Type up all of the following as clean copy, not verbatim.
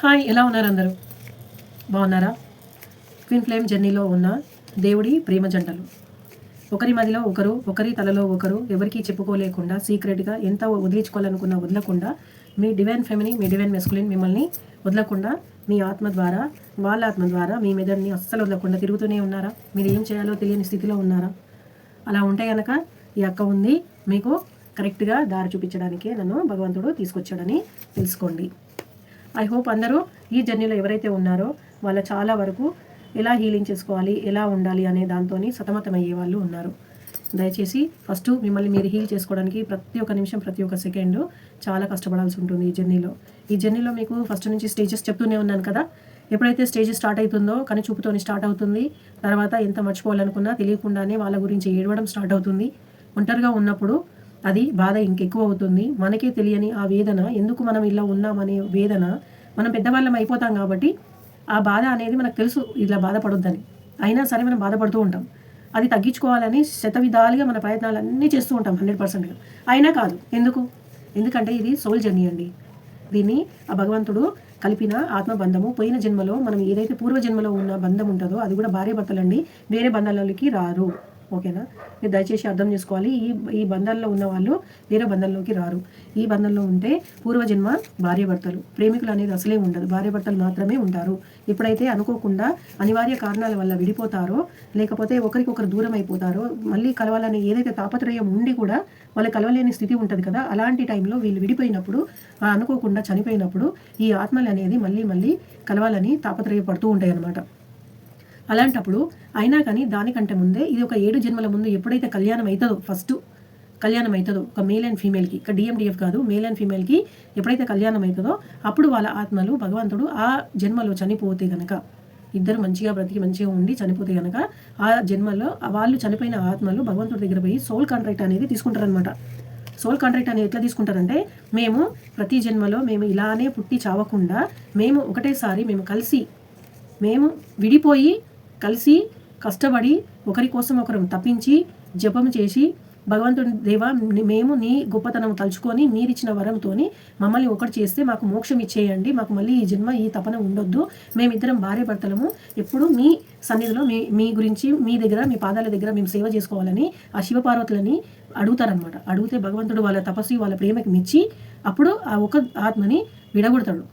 Hi, ఎలా ఉన్నారు అందరూ? బాగున్నారా? ట్విన్ ఫ్లేమ్ జర్నీలో ఉన్న దేవుడి ప్రేమ జంటలు, ఒకరి మదిలో ఒకరు, ఒకరి తలలో ఒకరు, ఎవరికీ చెప్పుకోలేకుండా సీక్రెట్గా ఎంత వదిలించుకోవాలనుకున్నా వదలకుండా మీ డివైన్ ఫెమిని, మీ డివైన్ మెస్కులిన్ మిమ్మల్ని వదలకుండా మీ ఆత్మ ద్వారా, వాళ్ళ ఆత్మ ద్వారా మీ మెదడుని అస్సలు వదలకుండా తిరుగుతూనే ఉన్నారా? మీరు ఏం చేయాలో తెలియని స్థితిలో ఉన్నారా? అలా ఉంటే కనుక ఈ అక్క ఉంది మీకు కరెక్ట్గా దారి చూపించడానికే నన్ను భగవంతుడు తీసుకొచ్చాడని తెలుసుకోండి. ఐ హోప్ అందరూ ఈ జర్నీలో ఎవరైతే ఉన్నారో వాళ్ళ చాలా వరకు ఎలా హీలింగ్ చేసుకోవాలి, ఎలా ఉండాలి అనే దాంతో సతమతమయ్యే వాళ్ళు ఉన్నారు. దయచేసి ఫస్ట్ మిమ్మల్ని మీరు హీల్ చేసుకోవడానికి ప్రతి ఒక్క నిమిషం, ప్రతి ఒక్క సెకండ్ చాలా కష్టపడాల్సి ఉంటుంది ఈ జర్నీలో మీకు ఫస్ట్ నుంచి స్టేజెస్ చెప్తూనే ఉన్నాను కదా. ఎప్పుడైతే స్టేజ్ స్టార్ట్ అవుతుందో కానీ చూపుతోని స్టార్ట్ అవుతుంది. తర్వాత ఎంత మర్చిపోవాలనుకున్నా తెలియకుండానే వాళ్ళ గురించి ఏడవడం స్టార్ట్ అవుతుంది. ఒంటరిగా ఉన్నప్పుడు అది బాధ ఇంకెక్కువ అవుతుంది. మనకే తెలియని ఆ వేదన, ఎందుకు మనం ఇలా ఉన్నామనే వేదన, మనం పెద్దవాళ్ళం అయిపోతాం కాబట్టి ఆ బాధ అనేది మనకు తెలుసు ఇలా బాధపడొద్దని. అయినా సరే మనం బాధపడుతూ ఉంటాం. అది తగ్గించుకోవాలని శతవిధాలుగా మన ప్రయత్నాలన్నీ చేస్తూ ఉంటాం 100%గా. అయినా కాదు. ఎందుకంటే ఇది సోల్ జర్నీ అండి. దీన్ని ఆ భగవంతుడు కలిపిన ఆత్మబంధము. పోయిన జన్మలో మనం ఏదైతే పూర్వజన్మలో ఉన్న బంధం ఉంటుందో అది కూడా భార్య భర్తలండి, వేరే బంధాలలోకి రారు. ఓకేనా? మీరు దయచేసి అర్థం చేసుకోవాలి. ఈ బంధాల్లో ఉన్న వాళ్ళు వేరే బంధంలోకి రారు. ఈ బంధంలో ఉంటే పూర్వజన్మ భార్యాభర్తలు, ప్రేమికులు అనేది అసలే ఉండదు. భార్యాభర్తలు మాత్రమే ఉంటారు. ఎప్పుడైతే అనుకోకుండా అనివార్య కారణాల వల్ల విడిపోతారో, లేకపోతే ఒకరికొకరు దూరం అయిపోతారో, మళ్ళీ కలవాలని ఏదైతే తాపత్రయం ఉండి కూడా వాళ్ళు కలవలేని స్థితి ఉంటుంది కదా, అలాంటి టైంలో వీళ్ళు విడిపోయినప్పుడు, అనుకోకుండా చనిపోయినప్పుడు ఈ ఆత్మలు అనేది మళ్ళీ కలవాలని తాపత్రయపడుతూ ఉంటాయి అన్నమాట. అలాంటప్పుడు అయినా కానీ దానికంటే ముందే ఇది ఒక 7 జన్మల ముందు ఎప్పుడైతే కళ్యాణం అవుతుందో ఒక మేల్ అండ్ ఫీమేల్కి, ఇక్కడ డిఎండిఎఫ్ కాదు, మేల్ అండ్ ఫీమేల్కి ఎప్పుడైతే కళ్యాణం అవుతుందో అప్పుడు వాళ్ళ ఆత్మలు భగవంతుడు ఆ జన్మలో చనిపోతే కనుక, ఇద్దరు మంచిగా బ్రతికి మంచిగా ఉండి చనిపోతే కనుక ఆ జన్మలో వాళ్ళు చనిపోయిన ఆత్మలు భగవంతుడి దగ్గర పోయి సోల్ కాంట్రాక్ట్ అనేది తీసుకుంటారనమాట. సోల్ కాంట్రాక్ట్ అనేది ఎట్లా తీసుకుంటారంటే, మేము ప్రతి జన్మలో మేము ఇలానే పుట్టి చావకుండా మేము ఒకటేసారి మేము విడిపోయి కలిసి కష్టపడి ఒకరి కోసం ఒకరు తప్పించి జపం చేసి భగవంతుడి దేవా, మేము నీ గొప్పతనం తలుచుకొని మీరిచ్చిన వరంతో మమ్మల్ని ఒకటి చేస్తే మాకు మోక్షం ఇచ్చేయండి, మాకు మళ్ళీ ఈ జన్మ ఈ తపన ఉండొద్దు, మేమిద్దరం భార్య భర్తలము ఎప్పుడు మీ సన్నిధిలో మీ గురించి మీ దగ్గర మీ పాదాల దగ్గర మేము సేవ చేసుకోవాలని ఆ శివపార్వతులని అడుగుతారనమాట. అడిగితే భగవంతుడు వాళ్ళ తపస్సు వాళ్ళ ప్రేమకి మెచ్చి అప్పుడు ఆ ఒక ఆత్మని విడగొడతాడు.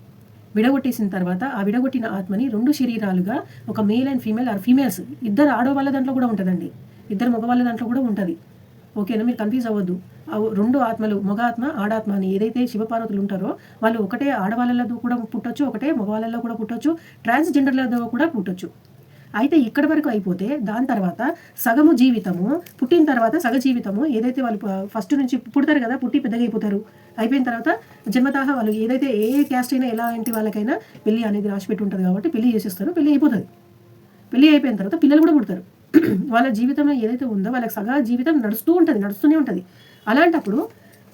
విడగొట్టేసిన తర్వాత ఆ విడగొట్టిన ఆత్మని 2 శరీరాలుగా, ఒక male and female or females, ఇద్దరు ఆడవాళ్ళ దాంట్లో కూడా ఉంటుందండి, ఇద్దరు మగవాళ్ళ దాంట్లో కూడా ఉంటుంది. ఓకేనా? మీరు కన్ఫ్యూజ్ అవ్వద్దు. 2 ఆత్మలు, మగ ఆత్మ ఆడాత్మ అని ఏదైతే శివపార్వతులు ఉంటారో వాళ్ళు ఒకటే ఆడవాళ్ళలో కూడా పుట్టొచ్చు, ఒకటే మగవాళ్ళలో కూడా పుట్టొచ్చు, ట్రాన్స్జెండర్లలో కూడా పుట్టొచ్చు. అయితే ఇక్కడి వరకు అయిపోతే దాని తర్వాత సగము జీవితము, పుట్టిన తర్వాత సగ జీవితము ఏదైతే వాళ్ళు ఫస్ట్ నుంచి పుడతారు కదా, పుట్టి పెద్దగా అయిపోయిన తర్వాత జన్మతః వాళ్ళు ఏదైతే ఏ క్యాస్ట్ అయినా ఎలాంటి వాళ్ళకైనా పెళ్ళి అనేది రాసిపెట్టి ఉంటుంది కాబట్టి పెళ్ళి చేసేస్తారు. పెళ్ళి అయిపోతుంది. పెళ్ళి అయిపోయిన తర్వాత పిల్లలు కూడా పుడతారు. వాళ్ళ జీవితంలో ఏదైతే ఉందో వాళ్ళకి సగ జీవితం నడుస్తూనే ఉంటుంది. అలాంటప్పుడు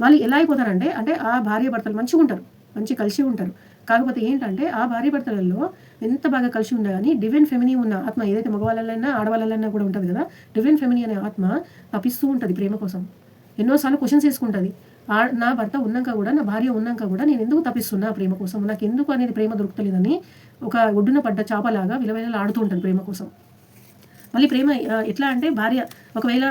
వాళ్ళు ఎలా అయిపోతారంటే, ఆ భార్య భర్తలు మంచిగా ఉంటారు, మంచి కలిసి ఉంటారు. కాకపోతే ఏంటంటే ఆ భార్య భర్తలలో ఎంత బాగా కలిసి ఉన్నా కానీ డివైన్ ఫెమినీ ఉన్న ఆత్మ ఏదైతే మగవాళ్ళైనా ఆడవాళ్ళైనా కూడా ఉంటుంది కదా, డివైన్ ఫెమినీ అనే ఆత్మ తప్పిస్తూ ఉంటుంది ప్రేమ కోసం. ఎన్నోసార్లు క్వశ్చన్స్ వేసుకుంటుంది. నా భర్త ఉన్నాక కూడా, నా భార్య ఉన్నాక కూడా నేను ఎందుకు తప్పిస్తున్నా ప్రేమ కోసం, నాకు ఎందుకు అనేది ప్రేమ దొరుకుతలేదని ఒక ఒడ్డున పడ్డ చాపలాగా విలువైన ఆడుతూ ఉంటుంది ప్రేమ కోసం. మళ్ళీ ప్రేమ ఎట్లా అంటే, భార్య ఒకవేళ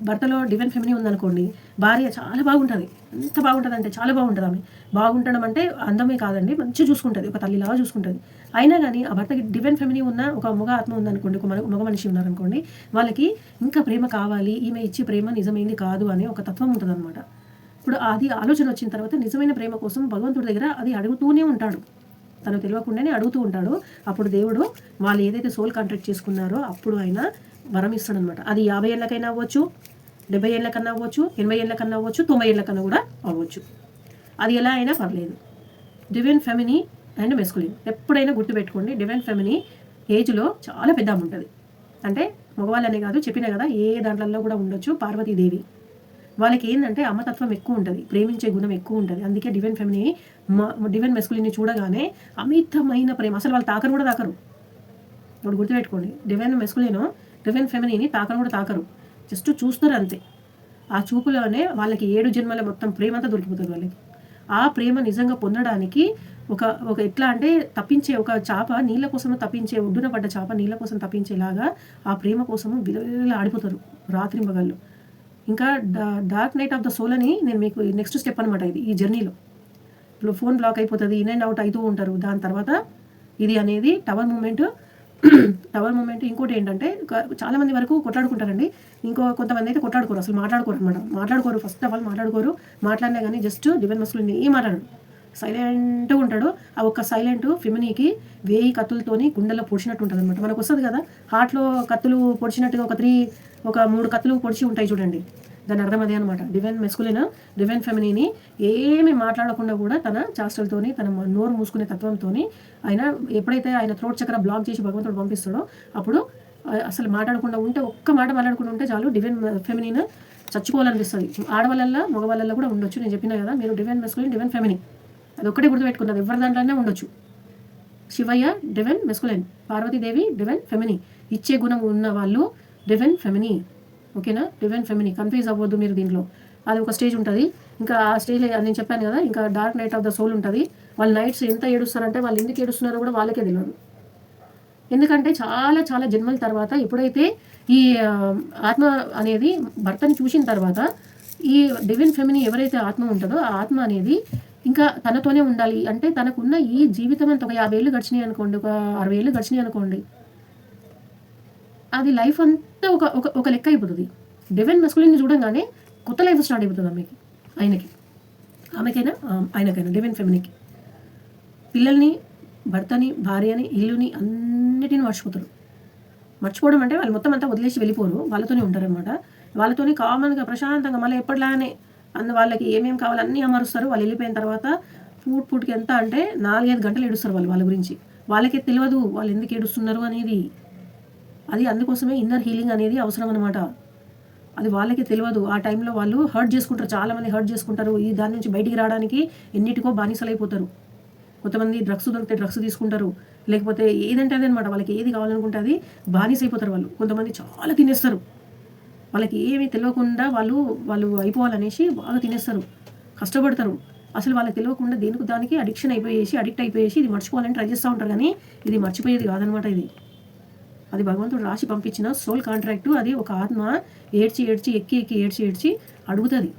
భర్తలో డివైన్ ఫెమినీ ఉందనుకోండి, భార్య చాలా బాగుంటుంది. ఎంత బాగుంటుంది అంటే చాలా బాగుంటుంది. ఆమె బాగుండడం అంటే అందమే కాదండి, మంచిగా చూసుకుంటుంది, ఒక తల్లిలాగా చూసుకుంటుంది. అయినా కానీ ఆ భర్తకి డివైన్ ఫెమినీ ఉన్న ఒక మగ ఆత్మ ఉందనుకోండి, ఒక మగ మనిషి ఉన్నారనుకోండి, వాళ్ళకి ఇంకా ప్రేమ కావాలి, ఈమె ఇచ్చే ప్రేమ నిజమైంది కాదు అనే ఒక తత్వం ఉంటుంది అనమాట. ఇప్పుడు అది ఆలోచన వచ్చిన తర్వాత నిజమైన ప్రేమ కోసం భగవంతుడి దగ్గర అది అడుగుతూనే ఉంటాడు, తను తెలియకుండానే అడుగుతూ ఉంటాడు. అప్పుడు దేవుడు వాళ్ళు ఏదైతే సోల్ కాంట్రాక్ట్ చేసుకున్నారో అప్పుడు ఆయన వరం ఇస్తాడనమాట. అది 50 ఏళ్ళకైనా అవ్వచ్చు, 70 ఏళ్ళకన్నా అవ్వచ్చు, 80 ఏళ్ళకన్నా అవ్వచ్చు, 90 ఏళ్ళకన్నా కూడా అవ్వచ్చు. అది ఎలా అయినా పర్లేదు. డివైన్ ఫెమినీ అండ్ మెస్కులిన్ ఎప్పుడైనా గుర్తుపెట్టుకోండి. డివైన్ ఫెమినీ ఏజ్లో చాలా పెద్ద ఉంటుంది. అంటే మగవాళ్ళనే కాదు, చెప్పినా కదా, ఏ దాంట్లలో కూడా ఉండొచ్చు. పార్వతీదేవి వాళ్ళకి ఏంటంటే అమ్మతత్వం ఎక్కువ ఉంటుంది, ప్రేమించే గుణం ఎక్కువ ఉంటుంది. అందుకే డివైన్ ఫెమినీ డివైన్ మెస్కులిన్ని చూడగానే అమితమైన ప్రేమ, అసలు వాళ్ళు తాకరు కూడా తాకరు. ఇప్పుడు గుర్తుపెట్టుకోండి, డివైన్ మెస్కులిన్ డివైన్ ఫెమినీని తాకరు, జస్ట్ చూస్తారు అంతే. ఆ చూపులోనే వాళ్ళకి 7 జన్మల మొత్తం ప్రేమ అంతా దొరికిపోతుంది వాళ్ళకి. ఆ ప్రేమ నిజంగా పొందడానికి ఒక ఒక ఎట్లా అంటే తప్పించే ఒక చేప నీళ్ళ కోసం తప్పించే, ఒడ్డున పడ్డ చేప నీళ్ళ కోసం తప్పించేలాగా ఆ ప్రేమ కోసము విలవిల ఆడిపోతారు రాత్రి మగళ్ళు. ఇంకా dark night of the soul అని నేను మీకు నెక్స్ట్ స్టెప్ అనమాట ఇది ఈ జర్నీలో. ఇప్పుడు ఫోన్ బ్లాక్ అయిపోతుంది, ఇన్ అండ్ అవుట్ అవుతూ ఉంటారు. దాని తర్వాత ఇది అనేది టవర్ మూమెంట్. టవర్ మూమెంట్ ఇంకోటి ఏంటంటే చాలామంది వరకు కొట్లాడుకుంటారండి. కొంతమంది అయితే కొట్లాడుకోరు, అసలు మాట్లాడుకోరు అనమాట. మాట్లాడుకోరు, ఫస్ట్ ఆఫ్ ఆల్ మాట్లాడుకోరు. మాట్లాడినా కానీ జస్ట్ డివైన్ మస్కులిన్ ఏం మాట్లాడడు, సైలెంట్గా ఉంటాడు. ఆ ఒక్క సైలెంట్ ఫెమినీకి 1000 కత్తులతోని గుండెల్లో పొడిచినట్టు ఉంటుంది అనమాట. మనకు వస్తుంది కదా హార్ట్లో కత్తులు పొడిచినట్టుగా ఒక 3 కత్తులు పొడిచి ఉంటాయి చూడండి, దాని అర్థం అదే అనమాట. డివైన్ మెస్కులిన్ డివైన్ ఫెమినీని ఏమి మాట్లాడకుండా కూడా తన చాస్టలతోని, తన నోరు మూసుకునే తత్వంతోని ఆయన ఎప్పుడైతే ఆయన థ్రోట్ చక్ర బ్లాక్ చేసి భగవంతుడు పంపిస్తాడో అప్పుడు అసలు మాట్లాడకుండా ఉంటే, ఒక్క మాట మాట్లాడకుండా ఉంటే చాలు డివైన్ ఫెమినీన్ చచ్చిపోవాలనిపిస్తుంది. ఆడవాళ్ళల్లో మగవాళ్ళల్లో కూడా ఉండొచ్చు. నేను చెప్పినా కదా, మీరు డివైన్ మెస్కులిన్ డివైన్ ఫెమినీ అది ఒక్కటే గుర్తుపెట్టుకున్నది, ఎవరి దాంట్లోనే ఉండొచ్చు. Shivayya divine masculine, Parvatidevi divine feminine. ఇచ్చే గుణం ఉన్న వాళ్ళు డివైన్ ఫెమినీ. ఓకేనా? డివైన్ ఫెమినీ కన్ఫ్యూజ్ అవ్వద్దు మీరు దీంట్లో. అది ఒక స్టేజ్ ఉంటుంది. ఇంకా ఆ స్టేజ్ నేను చెప్పాను కదా, ఇంకా dark night of the soul ఉంటుంది. వాళ్ళు నైట్స్ ఎంత ఏడుస్తారంటే వాళ్ళు ఎందుకు ఏడుస్తున్నారో కూడా వాళ్ళకే తెలియదు. ఎందుకంటే చాలా చాలా జన్మల తర్వాత ఎప్పుడైతే ఈ ఆత్మ అనేది భర్తని చూసిన తర్వాత ఈ డివైన్ ఫెమినీ ఎవరైతే ఆత్మ ఉంటుందో ఆ ఆత్మ అనేది ఇంకా తనతోనే ఉండాలి అంటే, తనకున్న ఈ జీవితం అంతా ఒక 50 ఏళ్ళు గడిచినాయి అనుకోండి, ఒక 60 ఏళ్ళు గడిచినాయి అనుకోండి, అది లైఫ్ అంతా ఒక లెక్క అయిపోతుంది. డివైన్ మస్కులిన్ని చూడంగానే కొత్త లైఫ్ స్టార్ట్ అయిపోతుంది ఆయనకైనా డివైన్ ఫెమినీకి. పిల్లల్ని, భర్తని, భార్యని, ఇల్లుని అన్నిటిని మర్చిపోవడం అంటే వాళ్ళు మొత్తం అంతా వదిలేసి వెళ్ళిపోరు, వాళ్ళతోనే ఉంటారనమాట. వాళ్ళతోనే కామన్గా ప్రశాంతంగా మళ్ళీ ఎప్పటిలానే వాళ్ళకి ఏమేమి కావాలో అన్నీ అమరుస్తారు. వాళ్ళు వెళ్ళిపోయిన తర్వాత పూటకి ఎంత అంటే 4-5 గంటలు ఏడుస్తారు వాళ్ళ గురించి. వాళ్ళకే తెలియదు వాళ్ళు ఎందుకు ఏడుస్తున్నారు అనేది. అది అందుకోసమే ఇన్నర్ హీలింగ్ అనేది అవసరం అనమాట. అది వాళ్ళకి తెలియదు. ఆ టైంలో వాళ్ళు హర్ట్ చేసుకుంటారు, చాలామంది హర్ట్ చేసుకుంటారు. దాని నుంచి బయటికి రావడానికి ఎన్నిటికో బానిసలైపోతారు. కొంతమంది డ్రగ్స్ దొరికితే డ్రగ్స్ తీసుకుంటారు, లేకపోతే ఏదంటే అదే అనమాట. వాళ్ళకి ఏది కావాలనుకుంటే అది బానిస అయిపోతారు వాళ్ళు. కొంతమంది చాలా తినేస్తారు, వాళ్ళకి ఏమీ తెలియకుండా వాళ్ళు అయిపోవాలనేసి బాగా తినేస్తారు, కష్టపడతారు. అసలు వాళ్ళకి తెలియకుండా దానికి అడిక్ట్ అయిపోయేసి ఇది మర్చిపోవాలని ట్రై చేస్తూ ఉంటారు. కానీ ఇది మర్చిపోయేది కాదనమాట. అది భగవంతుడు రాసి పంపించిన సోల్ కాంట్రాక్టు. అది ఒక ఆత్మ ఏడ్చి అడుగుతుంది,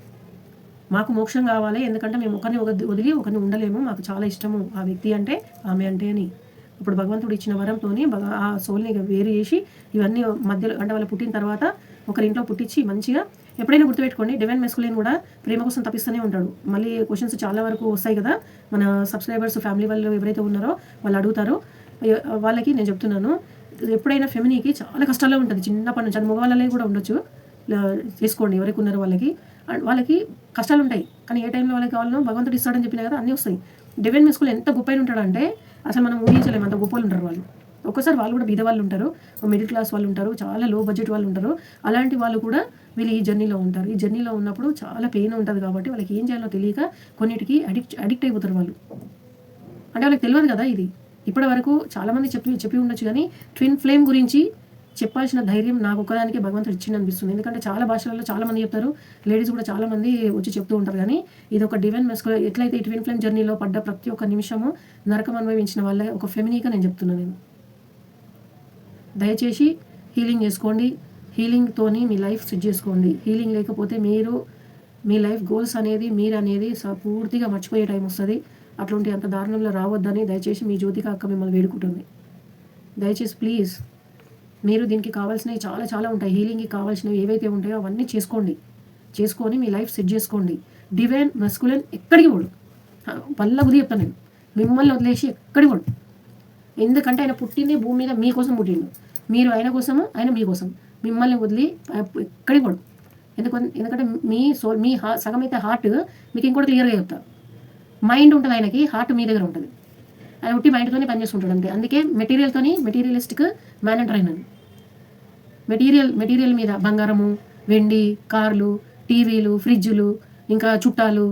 మాకు మోక్షం కావాలి, ఎందుకంటే మేము ఒకరిని వదిలి ఒకరిని ఉండలేము, మాకు చాలా ఇష్టము ఆ వ్యక్తి అంటే, ఆమె అంటే అని. ఇప్పుడు భగవంతుడు ఇచ్చిన వరంతోని ఆ సోల్ని వేరు చేసి ఇవన్నీ మధ్యలో అంటే వాళ్ళు పుట్టిన తర్వాత ఒకరింట్లో పుట్టించి మంచిగా ఎప్పుడైనా గుర్తుపెట్టుకోండి, డివైన్ మెస్కులిన్ కూడా ప్రేమ కోసం తప్పిస్తూనే ఉంటాడు. మళ్ళీ క్వశ్చన్స్ చాలా వరకు వస్తాయి కదా, మన సబ్స్క్రైబర్స్ ఫ్యామిలీ వాళ్ళు ఎవరైతే ఉన్నారో వాళ్ళు అడుగుతారో, వాళ్ళకి నేను చెప్తున్నాను, ఎప్పుడైనా ఫెమినీకి చాలా కష్టాల్లో ఉంటుంది చిన్నప్పటి నుంచి. అది మగవాళ్ళలో కూడా ఉండొచ్చు, చేసుకోండి ఎవరికి ఉన్నారో వాళ్ళకి కష్టాలు ఉంటాయి. కానీ ఏ టైంలో వాళ్ళకి కావాలనో భగవంతుడు ఇస్తాడని చెప్పినా కదా, అన్నీ వస్తాయి. డివైన్ మెస్కులిన్ ఎంత గొప్ప ఉంటాడంటే అసలు మనం ఊహించలేము, అంత గొప్పలు ఉంటారు వాళ్ళు. ఒక్కోసారి వాళ్ళు కూడా బీద వాళ్ళు ఉంటారు, మిడిల్ క్లాస్ వాళ్ళు ఉంటారు, చాలా లో బడ్జెట్ వాళ్ళు ఉంటారు. అలాంటి వాళ్ళు కూడా వీళ్ళు ఈ జర్నీలో ఉంటారు. ఈ జర్నీలో ఉన్నప్పుడు చాలా పెయిన్ ఉంటుంది కాబట్టి వాళ్ళకి ఏం చేయాలో తెలియక కొన్నిటికి అడిక్ట్ అయిపోతారు వాళ్ళు. అంటే వాళ్ళకి తెలియదు కదా ఇది. ఇప్పటి వరకు చాలామంది చెప్పి ఉండొచ్చు, కానీ ట్విన్ ఫ్లేమ్ గురించి చెప్పాల్సిన ధైర్యం నాకు ఒక్కదానికి భగవంతుడు ఇచ్చింది అనిపిస్తుంది. ఎందుకంటే చాలా భాషలలో చాలామంది చెప్తారు, లేడీస్ కూడా చాలామంది వచ్చి చెప్తూ ఉంటారు. కానీ ఇది ఒక డివైన్ మెస్కులిన్ ఎట్లయితే ఈ ట్విన్ ఫ్లేమ్ జర్నీలో పడ్డ ప్రతి ఒక్క నిమిషము నరకం అనుభవించిన వాళ్ళే ఒక ఫెమినీగా నేను చెప్తున్నాను. నేను దయచేసి హీలింగ్ చేసుకోండి, హీలింగ్తోని మీ లైఫ్ సెట్ చేసుకోండి. హీలింగ్ లేకపోతే మీ లైఫ్ గోల్స్ అనేది పూర్తిగా మర్చిపోయే టైం వస్తుంది. అట్లాంటి అంత దారుణంలో రావద్దని దయచేసి మీ జ్యోతిక అక్క మిమ్మల్ని వేడుకుంటుంది. దయచేసి ప్లీజ్ మీరు దీనికి కావాల్సినవి చాలా చాలా ఉంటాయి. హీలింగ్కి కావాల్సినవి ఏవైతే ఉంటాయో అవన్నీ చేసుకొని మీ లైఫ్ సెట్ చేసుకోండి. డివైన్ మస్కులిన్ ఎక్కడికి పోడు, వల్ల బుద్ధి చెప్తాను నేను, మిమ్మల్ని వదిలేసి ఎక్కడికి పోడు. ఎందుకంటే ఆయన పుట్టింది భూమి మీద మీకోసం పుట్టిండు, మీరు ఆయన కోసము, ఆయన మీకోసం. మిమ్మల్ని వదిలి ఎక్కడికి పోడు. ఎందుకంటే మీ సగం అయితే హార్ట్, మీకు ఇంకోటి క్లియర్గా చెప్తా, మైండ్ ఉంటుంది ఆయనకి, హార్ట్ మీ దగ్గర ఉంటుంది. ఆయన ఉట్టి మైండ్తోనే పనిచేస్తుంటాడు అంతే. అందుకే మెటీరియలిస్టిక్ మ్యాన్ అంటారు ఆయన. మెటీరియల్ మీద బంగారము, వెండి, కార్లు, టీవీలు, ఫ్రిడ్జులు, ఇంకా చుట్టాలు,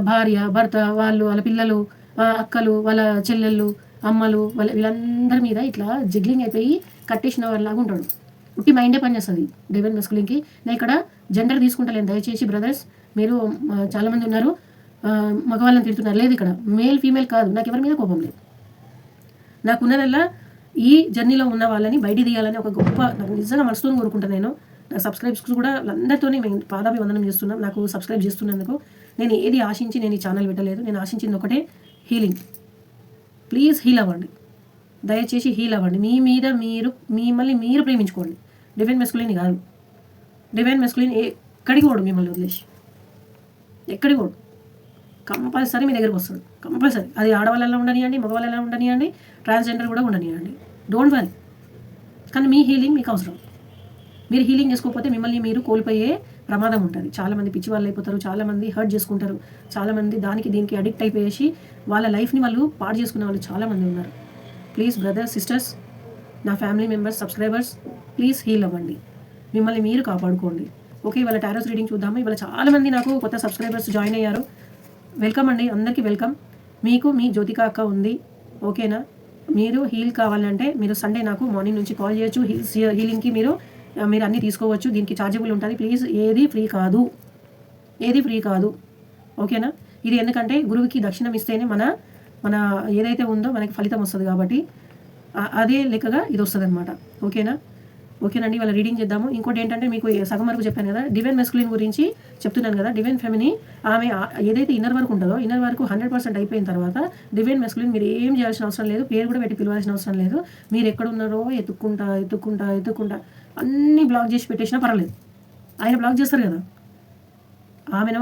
భార్య, భర్త, వాళ్ళ పిల్లలు, అక్కలు, వాళ్ళ చెల్లెళ్ళు, అమ్మలు, వీళ్ళందరి మీద ఇట్లా జిగ్లింగ్ అయిపోయి కట్టేసిన వాళ్ళలాగా ఉంటాడు. ఉట్టి మైండే పనిచేస్తుంది డివైన్ మస్కులిన్కి. నేను ఇక్కడ జెండర్ తీసుకుంటలేను, దయచేసి బ్రదర్స్ మీరు చాలామంది ఉన్నారు, మగవాళ్ళని తిడుతున్నారు. లేదు, ఇక్కడ మేల్ ఫీమేల్ కాదు, నాకు ఎవరి మీద కోపం లేదు. నాకున్నదల్లా ఈ జర్నీలో ఉన్న వాళ్ళని బయట తీయాలని ఒక గొప్ప, నాకు నిజంగా మనసుతో కోరుకుంటాను. నేను నా సబ్స్క్రైబ్స్ కూడా అందరితోనే మేము పాదాభివందనం చేస్తున్నాం. నాకు సబ్స్క్రైబ్ చేస్తున్నందుకు నేను ఏది ఆశించి నేను ఈ ఛానల్ పెట్టలేదు. నేను ఆశించింది ఒకటే, హీలింగ్. ప్లీజ్ హీల్ అవ్వండి, దయచేసి హీల్ అవ్వండి. మీ మీద మిమ్మల్ని మీరు ప్రేమించుకోండి. డివైన్ మెస్కులిన్ కాదు. డివైన్ మెస్కులిన్ ఎక్కడికి పోడు, మిమ్మల్ని వదిలేసి ఎక్కడికి పోడు. కంపల్సరీ మీ దగ్గరికి వస్తుంది, కంపల్సరీ. అది ఆడవాళ్ళలో ఉండనియండి, మగవాళ్ళలో ఉండనియండి, ట్రాన్స్జెండర్ కూడా ఉండనియండి. Don't worry. కానీ మీ హీలింగ్ మీకు అవసరం. మీరు హీలింగ్ చేసుకోకపోతే మిమ్మల్ని మీరు కోల్పోయే ప్రమాదం ఉంటుంది. చాలామంది పిచ్చి వాళ్ళు అయిపోతారు, చాలామంది హర్ట్ చేసుకుంటారు, చాలామంది దీనికి అడిక్ట్ అయిపోయేసి వాళ్ళ లైఫ్ని వాళ్ళు పాడు చేసుకునే వాళ్ళు చాలామంది ఉన్నారు. ప్లీజ్ బ్రదర్స్, సిస్టర్స్, నా family members, subscribers, please heal అవ్వండి, మిమ్మల్ని మీరు కాపాడుకోండి. ఓకే, ఇవాళ టారోస్ రీడింగ్ చూద్దాము. ఇవాళ చాలామంది నాకు కొత్త సబ్స్క్రైబర్స్ జాయిన్ అయ్యారు. వెల్కమ్ అండి, అందరికీ వెల్కమ్. మీకు మీ జ్యోతిక అక్క ఉంది, ఓకేనా? మీరు హీల్ కావాలంటే మీరు సండే నాకు మార్నింగ్ నుంచి కాల్ చేయొచ్చు. హీలింగ్కి మీరు అన్నీ తీసుకోవచ్చు. దీనికి ఛార్జబుల్ ఉంటుంది. ప్లీజ్, ఏది ఫ్రీ కాదు, ఓకేనా? ఇది ఎందుకంటే గురువుకి దక్షిణం ఇస్తేనే మన ఏదైతే ఉందో మనకి ఫలితం వస్తుంది కాబట్టి అదే లెక్కగా ఇది వస్తుంది అనమాట. ఓకేనండి, వాళ్ళ రీడింగ్ చేద్దాము. ఇంకోటి ఏంటంటే, మీకు సగం వరకు చెప్పాను కదా, డివైన్ మెస్కులిన్ గురించి చెప్తున్నాను కదా. డివైన్ ఫెమిని ఆమె ఏదైతే ఇన్నర్ వరకు ఉంటుందో, ఇన్నర్ వరకు 100% అయిపోయిన తర్వాత డివైన్ మెస్కులిన్ మీరు ఏం చేయాల్సిన అవసరం లేదు, పేరు కూడా పెట్టి పిలవాల్సిన అవసరం లేదు. మీరు ఎక్కడున్నారో ఎత్తుక్కుంటా అన్నీ బ్లాక్ చేసి పెట్టేసినా పర్వాలేదు. ఆయన బ్లాక్ చేస్తారు కదా,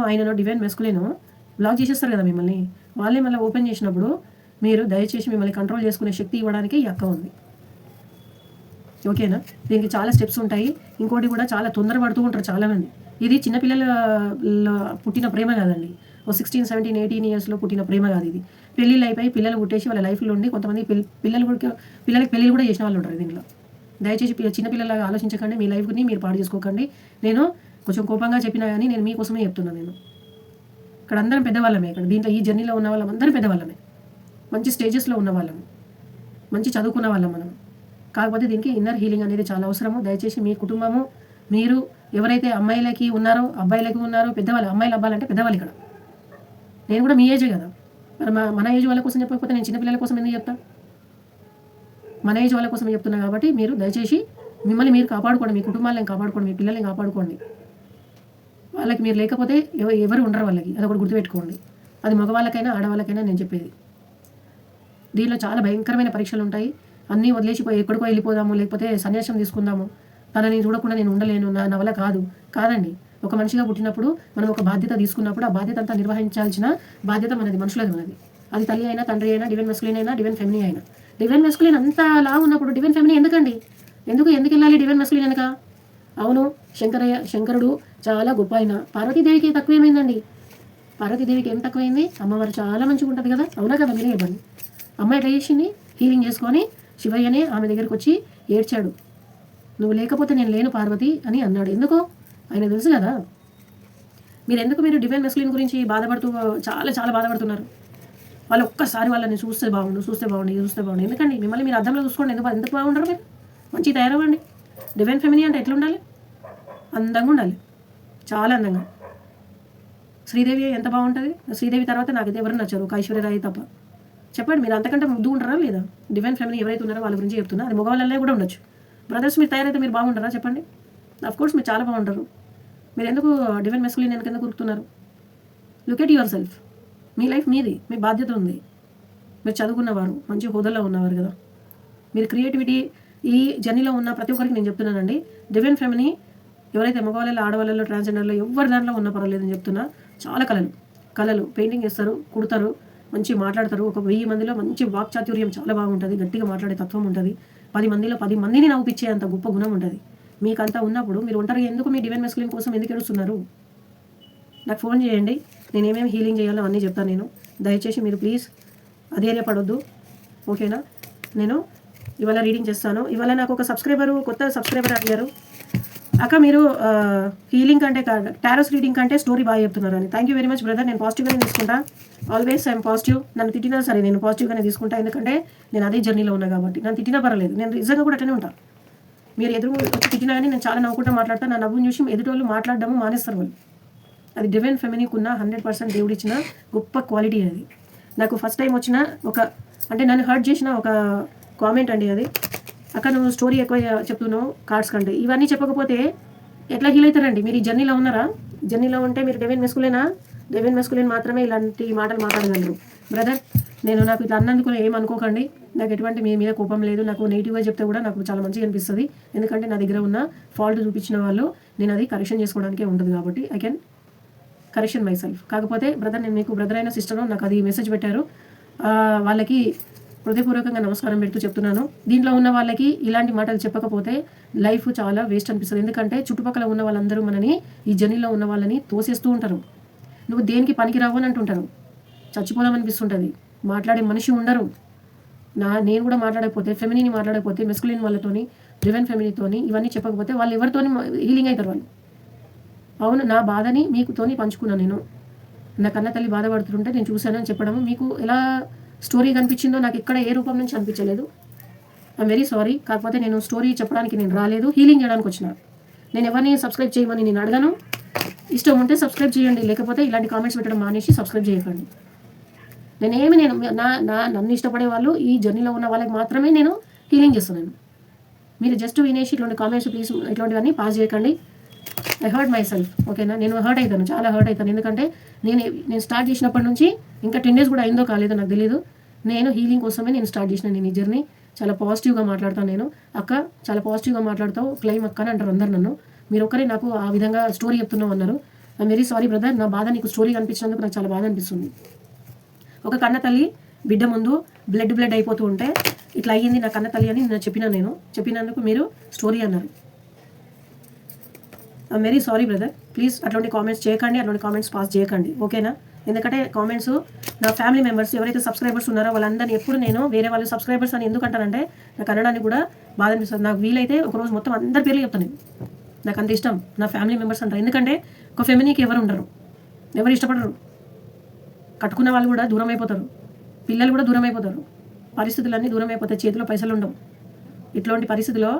ఆయననో డివైన్ మెస్కులినో బ్లాక్ చేసేస్తారు కదా మిమ్మల్ని. వాళ్ళే మళ్ళీ ఓపెన్ చేసినప్పుడు మీరు దయచేసి మిమ్మల్ని కంట్రోల్ చేసుకునే శక్తి ఇవ్వడానికి ఈ అక్క ఉంది, ఓకేనా? దీనికి చాలా స్టెప్స్ ఉంటాయి. ఇంకోటి కూడా, చాలా తొందరపడుతూ ఉంటారు చాలామంది. ఇది చిన్నపిల్లల పుట్టిన ప్రేమ కాదండి. 16, 17, 18 ఇయర్స్లో పుట్టిన ప్రేమ కాదు ఇది. పెళ్ళిళ్ళు అయిపోయి పిల్లలు పుట్టేసి వాళ్ళ లైఫ్లో ఉండి కొంతమంది పిల్లలకి పెళ్ళిళ్ళు కూడా చేసిన వాళ్ళు ఉంటారు దీంట్లో. దయచేసి చిన్నపిల్లలాగా ఆలోచించకండి, మీ లైఫ్ని మీరు పాడు చేసుకోకండి. నేను కొంచెం కోపంగా చెప్పినా కానీ నేను మీకోసమే చెప్తున్నాను. నేను ఇక్కడ అందరం పెద్దవాళ్ళమే. ఇక్కడ దీంట్లో ఈ జర్నీలో ఉన్న వాళ్ళం అందరం పెద్దవాళ్ళమే, మంచి స్టేజెస్లో ఉన్న వాళ్ళము, మంచి చదువుకున్న వాళ్ళం మనం. కాకపోతే దీనికి ఇన్నర్ హీలింగ్ అనేది చాలా అవసరము. దయచేసి మీ కుటుంబము, మీరు ఎవరైతే అమ్మాయిలకి ఉన్నారో, అబ్బాయిలకి ఉన్నారో, పెద్దవాళ్ళు, అమ్మాయిలు అబ్బాయిలు అంటే పెద్దవాళ్ళు. ఇక్కడ నేను కూడా మీ ఏజే కదా, మరి మన ఏజ్ వాళ్ళ కోసం చెప్పకపోతే నేను చిన్నపిల్లల కోసం ఎందుకు చెప్తా? మన ఏజ్ వాళ్ళ కోసం చెప్తున్నా కాబట్టి మీరు దయచేసి మిమ్మల్ని మీరు కాపాడుకోండి, మీ కుటుంబాలను కాపాడుకోండి, మీ పిల్లల్ని కాపాడుకోండి. వాళ్ళకి మీరు లేకపోతే ఎవరు ఉండరు వాళ్ళకి, అదొకటి గుర్తుపెట్టుకోండి. అది మగవాళ్ళకైనా ఆడవాళ్ళకైనా నేను చెప్పేది. దీనిలో చాలా భయంకరమైన పరీక్షలు ఉంటాయి. అన్నీ వదిలేసిపోయి ఎక్కడికో వెళ్ళిపోదాము, లేకపోతే సన్యాసం తీసుకుందాము, తనని చూడకుండా నేను ఉండలేను, నా వల్ల కాదండి. ఒక మనిషిగా పుట్టినప్పుడు మనం ఒక బాధ్యత తీసుకున్నప్పుడు ఆ బాధ్యత అంతా నిర్వహించాల్సిన బాధ్యత మనది, మనుషులది మనది. అది తల్లి అయినా, తండ్రి అయినా, డివైన్ మెస్కులిన్ అయినా, డివైన్ ఫెమిని అయినా. డివైన్ మెస్కులిన్ అంతా లా ఉన్నప్పుడు డివైన్ ఫెమిని ఎందుకండి? ఎందుకు వెళ్ళాలి డివైన్ మెస్కులిన్ వెనక? అవును, శంకరుడు చాలా గొప్ప అయినా పార్వతీదేవికి తక్కువేమైందండి? పార్వతీదేవికి ఏం తక్కువైంది? అమ్మవారు చాలా మంచిగా ఉంటుంది కదా, అవునా కదా? మీరే ఇవ్వండి. అమ్మాయి ఎట్లా చేసింది? హీలింగ్ చేసుకొని శివయ్యనే ఆమె దగ్గరికి వచ్చి ఏడ్చాడు. నువ్వు లేకపోతే నేను లేను పార్వతి అని అన్నాడు. ఎందుకో ఆయన తెలుసు కదా. మీరు డివైన్ మెస్కులిన్ గురించి చాలా బాధపడుతున్నారు. వాళ్ళు ఒక్కసారి వాళ్ళని చూస్తే బాగుండు. ఎందుకండి? మిమ్మల్ని మీరు అద్దంలో చూసుకోండి. ఎందుకు బాగుండరు? మీరు మంచి తయారవ్వండి. డివైన్ ఫెమిని అంటే ఎట్లా ఉండాలి? అందంగా ఉండాలి, చాలా అందంగా. శ్రీదేవి ఎంత బాగుంటుంది? శ్రీదేవి తర్వాత నాకు ఎవరు నచ్చరు, ఒక ఐశ్వర్యరాయి తప్ప. చెప్పండి, మీరు అంతకంటే ముద్దు ఉంటారా లేదా? డివైన్ ఫ్యామిలీ ఎవరైతే ఉన్నారో వాళ్ళ గురించి చెప్తున్నా. అది మగవాళ్ళనే కూడా ఉండొచ్చు. బ్రదర్స్, మీరు తయారైతే మీరు బాగుంటారా చెప్పండి? అఫ్కోర్స్ మీరు చాలా బాగుంటారు. మీరు ఎందుకు డివైన్ మెస్కులిన్ ఎందుకు కూరుకుతున్నారు? Look at yourself. మీ లైఫ్ మీది, మీ బాధ్యత ఉంది. మీరు చదువుకున్నవారు, మంచి హోదాలో ఉన్నవారు కదా. మీరు క్రియేటివిటీ ఈ జర్నీలో ఉన్న ప్రతి ఒక్కరికి నేను చెప్తున్నానండి. డివైన్ ఫెమిని ఎవరైతే మగవాళ్ళలో, ఆడవాళ్ళలో, ట్రాన్స్జెండర్లో ఎవరి దాంట్లో ఉన్న పర్వాలేదని చెప్తున్నా. చాలా కళలు పెయింటింగ్ చేస్తారు, కుడతారు, మంచి మాట్లాడతారు. ఒక 1000 మందిలో మంచి వాక్చాతుర్యం చాలా బాగుంటుంది, గట్టిగా మాట్లాడే తత్వం ఉంటుంది. 10 మందిలో 10 మందిని నవ్వుపిచ్చే అంత గొప్ప గుణం ఉంటుంది. మీకంతా ఉన్నప్పుడు మీరు ఒంటరిగా ఎందుకు మీ డివైన్ మెస్కులిన్ కోసం ఎందుకు ఏడుస్తున్నారు? నాకు ఫోన్ చేయండి, నేను ఏమేమి హీలింగ్ చేయాలో అన్నీ చెప్తాను నేను. దయచేసి మీరు ప్లీజ్ అధైర్యపడొద్దు, ఓకేనా? నేను ఇవాళ రీడింగ్ చేస్తాను. ఇవాళ నాకు ఒక కొత్త సబ్స్క్రైబర్ అడిగారు, అక్క మీరు హీలింగ్ కంటే టారోస్ రీడింగ్ కంటే స్టోరీ బాగా చెప్తున్నారు అని. Thank you very much brother. నేను పాజిటివ్గానే తీసుకుంటా, ఆల్వేస్ ఐఎమ్ పాజిటివ్. నన్ను తిట్టినా సరే నేను పాజిటివ్గానే తీసుకుంటా, ఎందుకంటే నేను అదే జర్నీలో ఉన్నా కాబట్టి. నన్ను తిట్టినా పర్వాలేదు, నేను నిజంగా కూడా అట్లనే ఉంటాను. మీరు ఎదురు వచ్చి తిట్టినా కానీ నేను చాలా నవ్వుకుంటూ మాట్లాడతాను. నా నవ్వుని చూసి ఎదుటి వాళ్ళు మాట్లాడడము మానేస్తారు వాళ్ళు. అది డివైన్ ఫెమినీకి ఉన్న 100% దేవుడిచ్చిన గొప్ప క్వాలిటీ అది. నాకు ఫస్ట్ టైం వచ్చిన అంటే నన్ను హర్ట్ చేసిన ఒక కామెంట్ అండి అది. అక్క నువ్వు స్టోరీ ఎక్కువ చెప్తున్నావు కార్డ్స్ కంటే. ఇవన్నీ చెప్పకపోతే ఎట్లా హీల్ అవుతారండి? మీరు ఈ జర్నీలో ఉన్నారా? జర్నీలో ఉంటే మీరు డివైన్ మెస్కులేనా మాత్రమే ఇలాంటి మాటలు మాట్లాడగలరు. బ్రదర్, నాకు ఇట్లా అన్నందుకు ఏమనుకోకండి. నాకు ఎటువంటి మీ మీద కోపం లేదు. నాకు నెగిటివ్గా చెప్తే కూడా నాకు చాలా మంచిగా అనిపిస్తుంది. ఎందుకంటే నా దగ్గర ఉన్న ఫాల్ట్ చూపించిన వాళ్ళు నేను అది కరెక్షన్ చేసుకోవడానికే ఉంటుంది కాబట్టి I can correction my self. కాకపోతే బ్రదర్, నేను మీకు బ్రదర్ అయిన సిస్టర్ నాకు అది మెసేజ్ పెట్టారు, వాళ్ళకి హృదయపూర్వకంగా నమస్కారం పెడుతూ చెప్తున్నాను. దీంట్లో ఉన్న వాళ్ళకి ఇలాంటి మాటలు చెప్పకపోతే లైఫ్ చాలా వేస్ట్ అనిపిస్తుంది. ఎందుకంటే చుట్టుపక్కల ఉన్న వాళ్ళందరూ మనని ఈ జర్నీలో ఉన్న వాళ్ళని తోసేస్తూ ఉంటారు. నువ్వు దేనికి పనికి రావు అని అంటుంటారు. చచ్చిపోదామనిపిస్తుంటుంది. మాట్లాడే మనిషి ఉండరు. నేను కూడా మాట్లాడకపోతే, ఫెమినీని మాట్లాడకపోతే, మెస్కులిన్ వాళ్ళతోని, డివైన్ ఫెమినీతోని ఇవన్నీ చెప్పకపోతే వాళ్ళు ఎవరితోని హీలింగ్ అవుతారు వాళ్ళు. అవును, నా బాధని మీకుతోని పంచుకున్నాను. నేను నా కన్న తల్లి బాధపడుతుంటే నేను చూశాను అని చెప్పడము మీకు ఎలా స్టోరీ కనిపించిందో నాకు ఎక్కడ ఏ రూపం నుంచి అనిపించలేదు. I'm very sorry. కాకపోతే నేను స్టోరీ చెప్పడానికి నేను రాలేదు, హీలింగ్ చేయడానికి వచ్చిన. నేను ఎవరిని సబ్స్క్రైబ్ చేయమని నేను అడగను. ఇష్టం ఉంటే సబ్స్క్రైబ్ చేయండి, లేకపోతే ఇలాంటి కామెంట్స్ పెట్టడం మానేసి సబ్స్క్రైబ్ చేయకండి. నన్ను ఇష్టపడే వాళ్ళు, ఈ జర్నీలో ఉన్న వాళ్ళకి మాత్రమే నేను హీలింగ్ చేస్తున్నాను. మీరు జస్ట్ వినేసి ఇట్లాంటి కామెంట్స్ ప్లీజ్ ఇట్లాంటివన్నీ పాస్ చేయకండి. I hurt my self. ఓకేనా? నేను హర్ట్ అవుతాను, చాలా హర్ట్ అవుతాను. ఎందుకంటే నేను స్టార్ట్ చేసినప్పటి నుంచి ఇంకా 10 days కూడా అయిందో కాలేదో నాకు తెలియదు. నేను హీలింగ్ కోసమే నేను స్టార్ట్ చేసిన. నేను ఈ జర్నీ చాలా పాజిటివ్గా మాట్లాడతాను. నేను అక్క చాలా పాజిటివ్గా మాట్లాడతావు, క్లైమ్ అక్క అని అంటారు అందరు నన్ను. మీరు ఒక్కరే నాకు ఆ విధంగా స్టోరీ చెప్తున్నావు అన్నారు. I'm very sorry brother. నా బాధ నీకు స్టోరీ కనిపించినందుకు నాకు చాలా బాధ అనిపిస్తుంది. ఒక కన్న తల్లి బిడ్డ ముందు బ్లడ్ అయిపోతూ ఉంటే ఇట్లా అయ్యింది నా కన్న తల్లి అని నేను చెప్పినందుకు మీరు స్టోరీ అన్నారు. I'm very sorry brother. Please అట్లాంటి కామెంట్స్ చేయకండి, అట్లాంటి కామెంట్స్ పాస్ చేయకండి. ఓకేనా? ఎందుకంటే కామెంట్స్ నా ఫ్యామిలీ మెంబర్స్ ఎవరైతే సబ్స్క్రైబర్స్ ఉన్నారో వాళ్ళందరినీ ఎప్పుడు నేను వేరే వాళ్ళు సబ్స్క్రైబర్స్ అని ఎందుకు అంటానంటే నాకు అనడానికి కూడా బాధ అనిపిస్తుంది. నాకు వీలైతే ఒకరోజు మొత్తం అందరి పేర్లు చెప్తాను. నాకు అంత ఇష్టం నా ఫ్యామిలీ మెంబర్స్ అంటారు. ఎందుకంటే ఒక ఫెమినీకి ఎవరు ఉండరు, ఎవరు ఇష్టపడరు. కట్టుకున్న వాళ్ళు కూడా దూరం అయిపోతారు, పిల్లలు కూడా దూరం అయిపోతారు, పరిస్థితులన్నీ దూరం అయిపోతాయి, చేతిలో పైసలు ఉండవు. ఇట్లాంటి పరిస్థితిలో